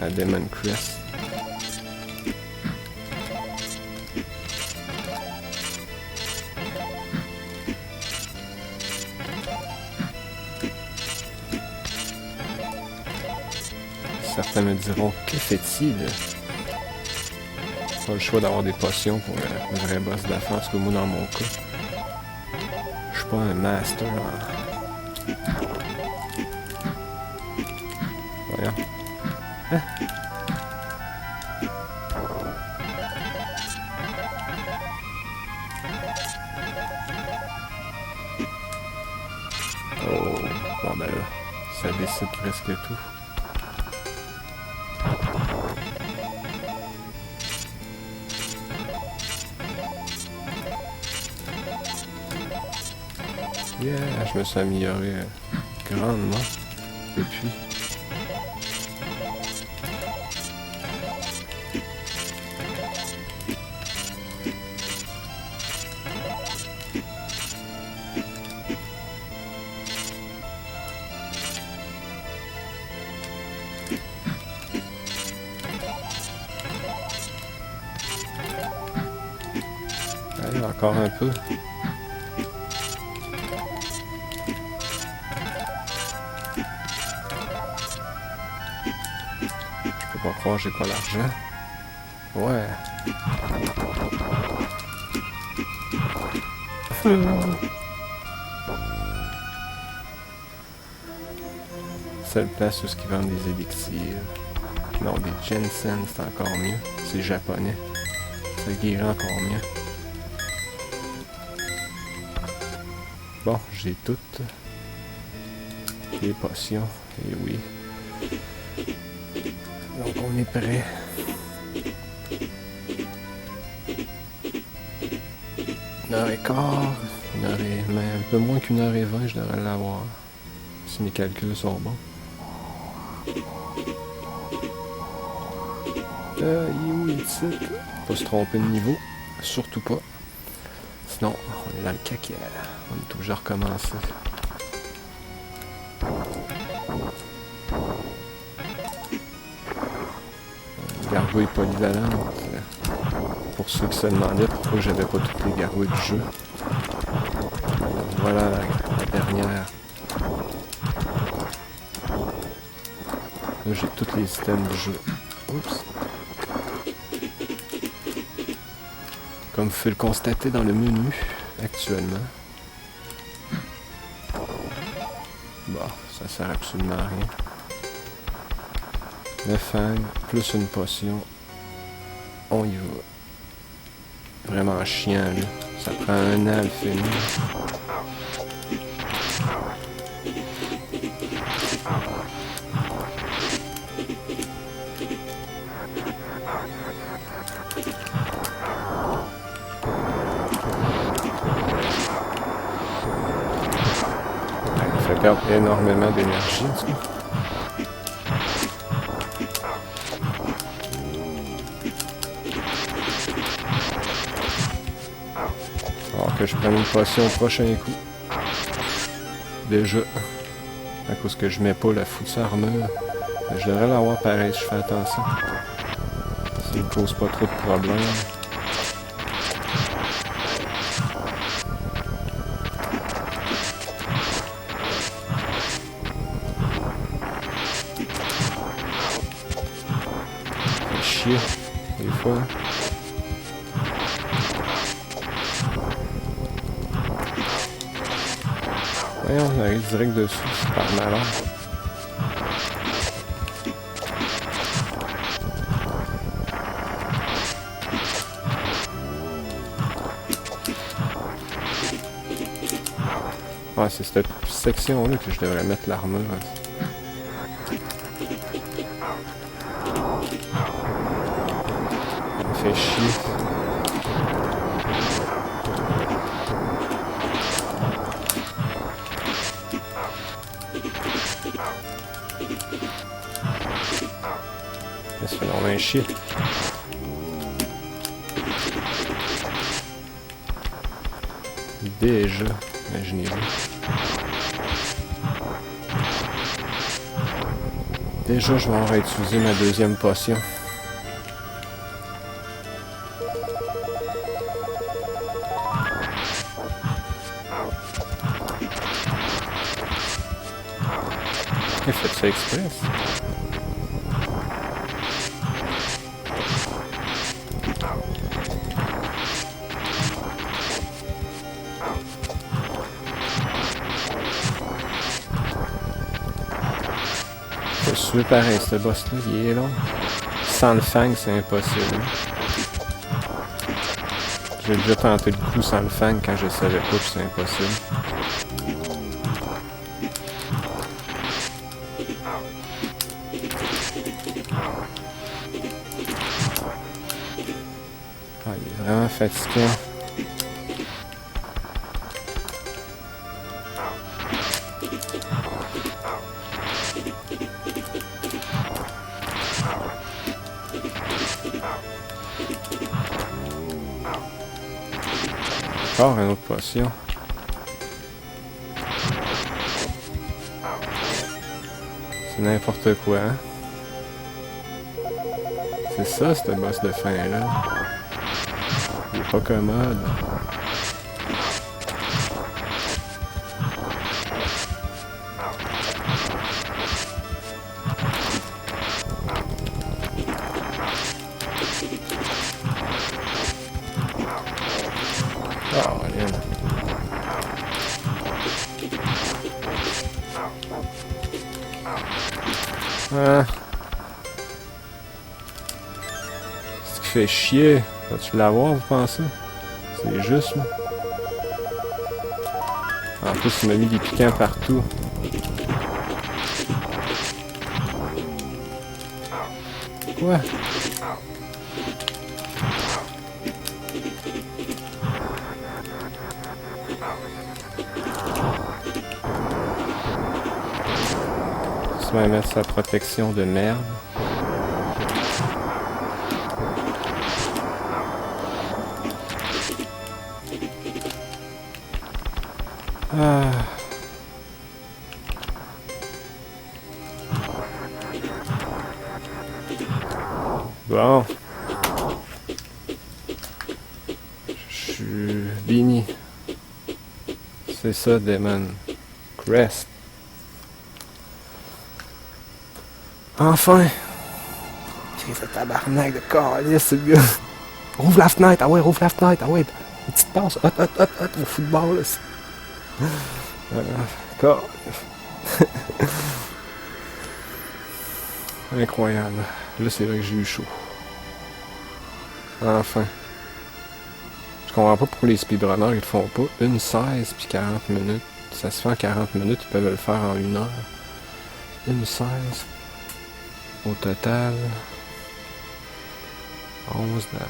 À Demon Crest. Certains me diront, que fait-il? Pas le choix d'avoir des potions pour le vrai boss de la fin, parce que moi, dans mon cas, je suis pas un master en... Voyons. Hein? Oh, bon ben là, ça décide presque tout. Yeah, je me suis amélioré grandement depuis. Allez, encore un peu. croire que j'ai pas l'argent. Ouais. Seule place où ils vendent des élixirs. Non, des ginseng, c'est encore mieux. C'est japonais. Ça guérit encore mieux. Bon, j'ai toutes les potions. Et oui. Donc on est prêt. Une heure et quart, mais un peu moins qu'une heure et 20, je devrais l'avoir. Si mes calculs sont bons. Il est où les titres? Pas se tromper de niveau. Surtout pas. Sinon, on est dans le caca. On est obligé de recommencer. Gargouille polyvalente. Pour ceux qui se demandaient pourquoi j'avais pas toutes les gargouilles du jeu. Alors, voilà la dernière. Là, j'ai tous les items du jeu. Oups. Comme vous pouvez le constater dans le menu actuellement. Bon, ça sert absolument à rien. 9 fangs, plus une potion. On y va. Vraiment chiant, là. Ça prend un an à le finir. Ça perd énormément d'énergie, en tout cas. Alors que je prenne une potion au prochain coup. Déjà. À cause que je mets pas la foutue armure. Je devrais l'avoir pareil si je fais attention. Ça ne cause pas trop de problèmes. Chier, des fois. Voyons, on arrive direct dessus, c'est par malheur. Ouais, c'est cette section-là que je devrais mettre l'armure. Ça me fait chier. Ça fait vraiment chier. Déjà, imaginez-vous. Déjà, je vais en réutiliser ma deuxième potion. J'ai fait ça express. Je suis pareil, ce boss-là, il est long. Sans le fang, c'est impossible. J'ai déjà tenté le coup sans le fang quand je savais pas que c'est impossible. Ah, il est vraiment fatigant. Encore une autre potion. C'est n'importe quoi, hein? C'est ça, ce boss de fin-là. Il est pas commode. Ah. Ce qui fait chier. Vas-tu l'avoir, vous pensez? C'est juste, là. En plus, il m'a mis des piquants partout. Quoi? Ça va mettre sa protection de merde. Ah. Bon. Je suis béni. C'est ça, Demon Crest. Enfin! J'ai fait tabarnak de calice, ce gars. Rouvre la fenêtre, ah ouais, rouvre la fenêtre, ah ouais. Une petite passe, hot, au football, là. Encore. Incroyable. Là, c'est vrai que j'ai eu chaud. Enfin. Je comprends pas pourquoi les speedrunners ils le font pas. 1:16 puis 40 minutes. Ça se fait en 40 minutes, ils peuvent le faire en 1 heure. 1:16. Au total. 11, 9.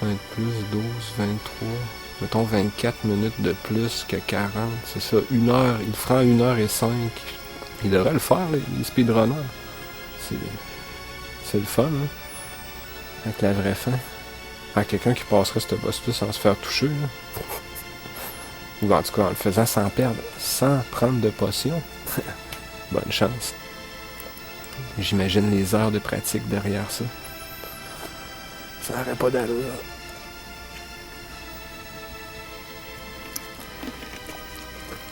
Fin de plus, 12, 23. Mettons 24 minutes de plus que 40. C'est ça, 1 heure. Il le fera en 1h05. Il devrait le faire, les speedrunners. C'est le fun, hein? Avec la vraie fin. Quelqu'un qui passerait ce boss-là sans se faire toucher, là. Ou en tout cas en le faisant sans perdre, sans prendre de potion. Bonne chance. J'imagine les heures de pratique derrière ça. Ça n'aurait pas d'allure.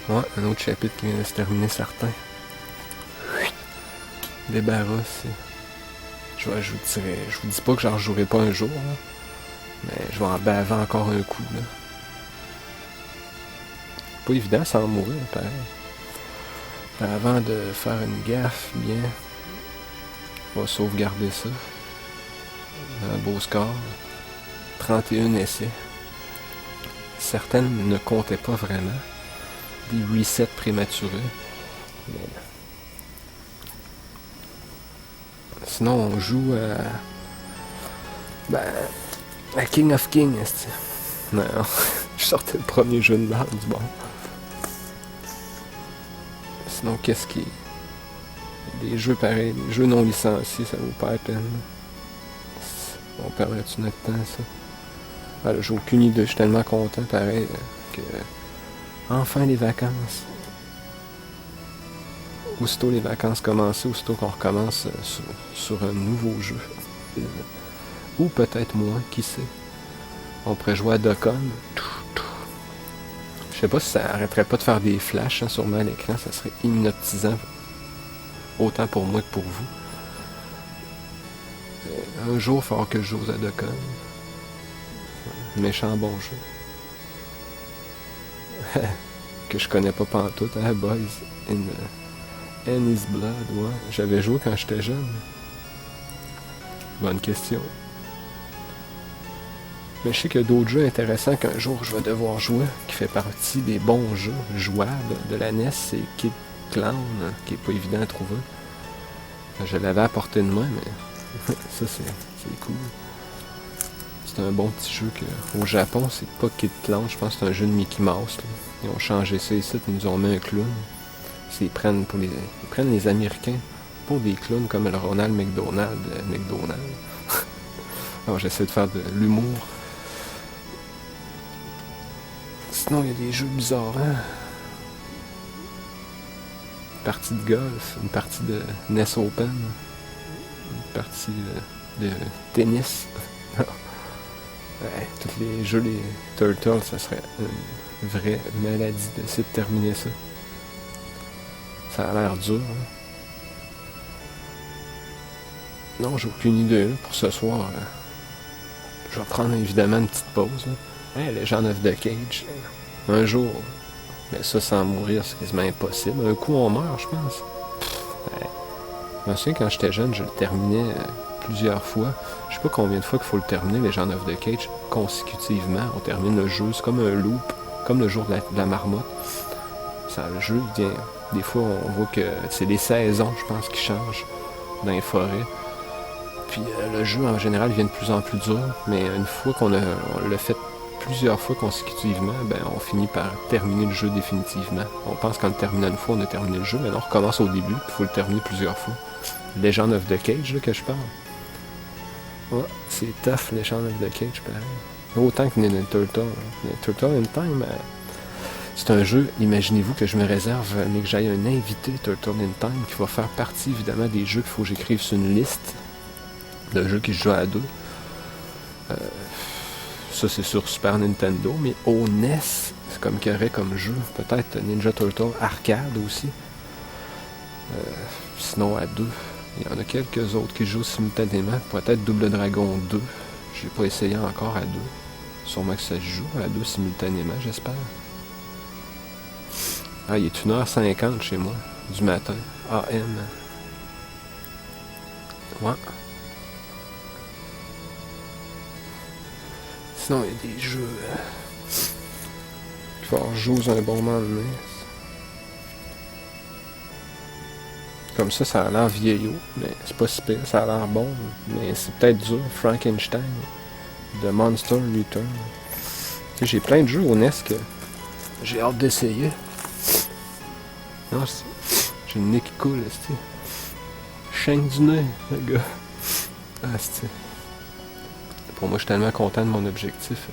Ouais, un autre chapitre qui vient de se terminer, certain. Débarrasse. Je vous dis pas que j'en rejouerai pas un jour, là. Mais je vais en baver encore un coup, là. Pas évident sans mourir, pareil. Avant de faire une gaffe, bien, on va sauvegarder ça. Un beau score. 31 essais. Certaines ne comptaient pas vraiment. Des resets prématurés. Mais... Sinon, on joue à King of Kings. Non, je sortais le premier jeu de l'art du bon. Sinon, qu'est-ce qui est... Des jeux pareils, des jeux non licenciés, ça vaut pas la peine. On perdrait-tu notre temps, ça? Voilà, j'ai aucune idée, je suis tellement content, pareil, que... Enfin les vacances. Aussitôt les vacances commencent, aussitôt qu'on recommence sur un nouveau jeu. Ou peut-être moins, qui sait. On pourrait jouer à Dokkan. Je sais pas si ça arrêterait pas de faire des flashs, hein, sûrement à l'écran, ça serait hypnotisant. Autant pour moi que pour vous. Un jour, il faudra que je joue à Dokkan. Méchant bon jeu. Que je connais pas pantoute, hein, Boys in His Blood, ouais. J'avais joué quand j'étais jeune. Bonne question. Mais je sais qu'il y a d'autres jeux intéressants qu'un jour je vais devoir jouer, qui fait partie des bons jeux jouables de la NES, c'est Kid Clown, qui est pas évident à trouver. Je l'avais à portée de main, mais ça c'est cool. C'est un bon petit jeu qu'au Japon, c'est pas Kid Clown, je pense que c'est un jeu de Mickey Mouse. Là. Ils ont changé ça ici, ils nous ont mis un clown. Ils prennent les Américains pour des clowns comme le Ronald McDonald de McDonald's. Alors j'essaie de faire de l'humour. Sinon, il y a des jeux bizarres, hein? Une partie de golf, une partie de NES Open, une partie de tennis. Ouais, tous les jeux, les Turtles, ça serait une vraie maladie d'essayer de terminer ça. Ça a l'air dur, hein? Non, j'ai aucune idée, là, pour ce soir. Je vais prendre évidemment une petite pause, là. Hey, Legend of the Cage. Un jour. Mais ça, sans mourir, c'est quasiment impossible. Un coup, on meurt, je pense. Ouais. Je me souviens quand j'étais jeune, je le terminais plusieurs fois. Je sais pas combien de fois qu'il faut le terminer, Legend of the Cage, consécutivement. On termine le jeu, c'est comme un loop, comme le jour de la marmotte. Ça, le jeu vient. Des fois, on voit que c'est les saisons, je pense, qui changent dans les forêts. Puis le jeu, en général, vient de plus en plus dur. Mais une fois on l'a fait plusieurs fois consécutivement, ben, on finit par terminer le jeu définitivement. On pense qu'en le terminant une fois, on a terminé le jeu, mais non, on recommence au début, il faut le terminer plusieurs fois. Legend of the Cage, là, que je parle. Ouais, c'est tough, Legend of the Cage, pareil. Autant que Ninja Turtle. Ninja Turtle in Time, c'est un jeu, imaginez-vous que je me réserve, mais que j'aille un invité Turtle in Time qui va faire partie, évidemment, des jeux qu'il faut que j'écrive sur une liste de jeux qui se jouent à deux. Ça, c'est sur Super Nintendo, mais au NES, c'est comme qu'il y aurait comme jeu. Peut-être Ninja Turtle Arcade aussi. Sinon, à deux. Il y en a quelques autres qui jouent simultanément. Peut-être Double Dragon 2. J'ai pas essayé encore à deux. Sûrement que ça se joue à deux simultanément, j'espère. Ah, il est 1h50 chez moi, du matin. AM. Ouais. Sinon, il y a des jeux qu'il faut jouer un bon moment donné. Comme ça a l'air vieillot, mais c'est pas si pire, ça a l'air bon, mais c'est peut-être dur. Frankenstein, The Monster Return. Tu sais, j'ai plein de jeux au NES que j'ai hâte d'essayer. Non, j'ai le nez qui coule, c'est chaîne du nez, le gars. Ah, c'est. Pour moi, je suis tellement content de mon objectif,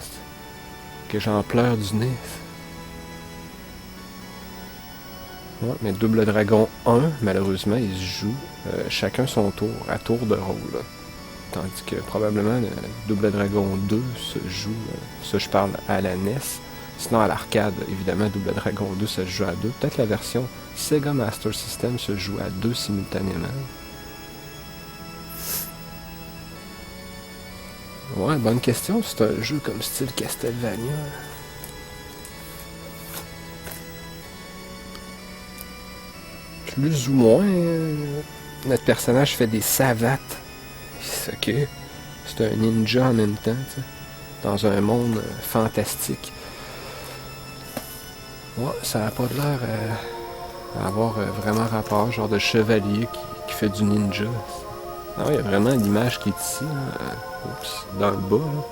que j'en pleure du nez. Ouais, mais Double Dragon 1, malheureusement, il se joue chacun son tour, à tour de rôle. Là. Tandis que probablement Double Dragon 2 se joue, ça je parle à la NES. Sinon à l'arcade, évidemment, Double Dragon 2 ça se joue à deux. Peut-être la version Sega Master System se joue à deux simultanément. Ouais, bonne question. C'est un jeu comme style Castlevania. Plus ou moins, notre personnage fait des savates. C'est ok. C'est un ninja en même temps, t'sais, dans un monde fantastique. Ouais, ça n'a pas de l'air à avoir vraiment rapport, genre de chevalier qui fait du ninja. Non, il y a vraiment l'image qui est ici, dans le bas. Là.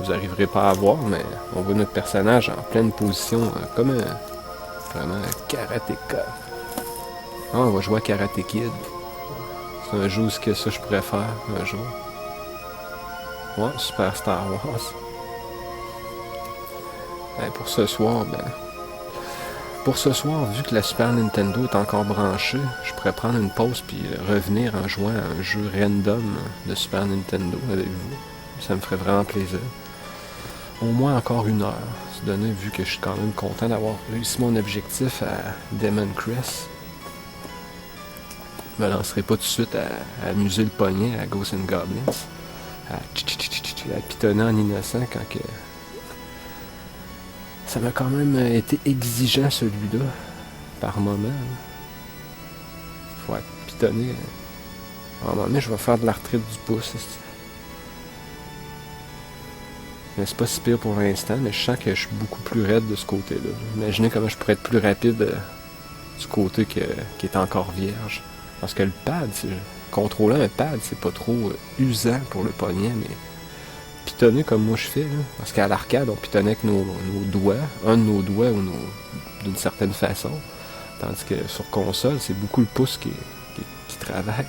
Vous n'arriverez pas à voir, mais on voit notre personnage en pleine position, comme vraiment un karatéka. Ah, on va jouer à Karate Kid. C'est un jeu où que ça je pourrais faire un jour. Ouais, Super Star Wars. Ben, pour ce soir, vu que la Super Nintendo est encore branchée, je pourrais prendre une pause puis revenir en jouant à un jeu random de Super Nintendo avec vous. Ça me ferait vraiment plaisir. Au moins encore 1 heure. C'est donné, vu que je suis quand même content d'avoir réussi mon objectif à Demon Crest. Je me lancerai pas tout de suite à amuser le poignet à Ghosts and Goblins, à pitonner en innocent quand que... Ça m'a quand même été exigeant celui-là, par moment. Faut pitonner. À un moment donné, je vais faire de l'arthrite du pouce. Mais c'est pas si pire pour l'instant, mais je sens que je suis beaucoup plus raide de ce côté-là. Imaginez comment je pourrais être plus rapide du côté qui est encore vierge. Parce que le pad, contrôler un pad, c'est pas trop usant pour le poignet, mais pitonner comme moi je fais, là, parce qu'à l'arcade, on pitonnait avec nos doigts, un de nos doigts ou d'une certaine façon, tandis que sur console, c'est beaucoup le pouce qui travaille.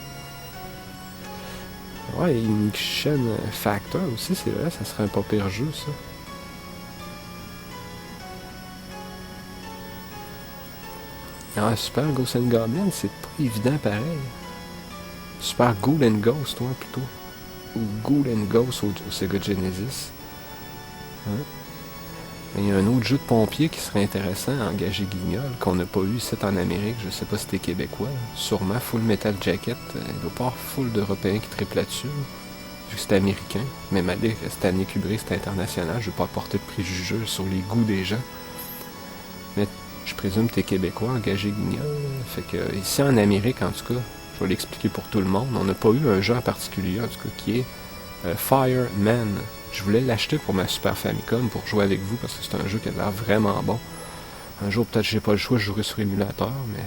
Ouais, Ignition Factor aussi, c'est vrai, ça serait un pas pire jeu, ça. Ah, Super Ghost and Goblin, c'est pas évident pareil. Super Ghoul and Ghost, toi, plutôt. Ou Ghoul and Ghost au Sega Genesis. Hein? Mais il y a un autre jeu de pompier qui serait intéressant à engager Guignol, qu'on n'a pas eu ici en Amérique, je sais pas si c'était québécois. Sûrement Full Metal Jacket, il doit pas avoir full d'Européens qui triplent là-dessus, vu que c'est américain. Mais malgré que Stanley Kubrick, c'est international, je veux pas apporter de préjugés sur les goûts des gens. Mais je présume que t'es québécois, engagé Guignol. Fait que ici en Amérique, en tout cas, Je vais l'expliquer pour tout le monde. On n'a pas eu un jeu en particulier, en tout cas, qui est Fireman. Je voulais l'acheter pour ma Super Famicom pour jouer avec vous, parce que c'est un jeu qui a l'air vraiment bon. Un jour, peut-être que j'ai pas le choix, je jouerai sur émulateur, mais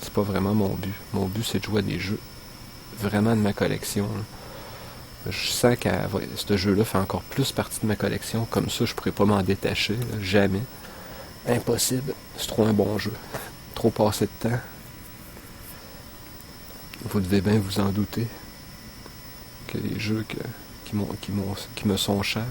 c'est pas vraiment mon but. Mon but, c'est de jouer à des jeux vraiment de ma collection, là. Je sens que ce jeu-là fait encore plus partie de ma collection. Comme ça, je pourrais pas m'en détacher, là, jamais. Impossible. C'est trop un bon jeu. Trop passé de temps. Vous devez bien vous en douter que les jeux qui me sont chers,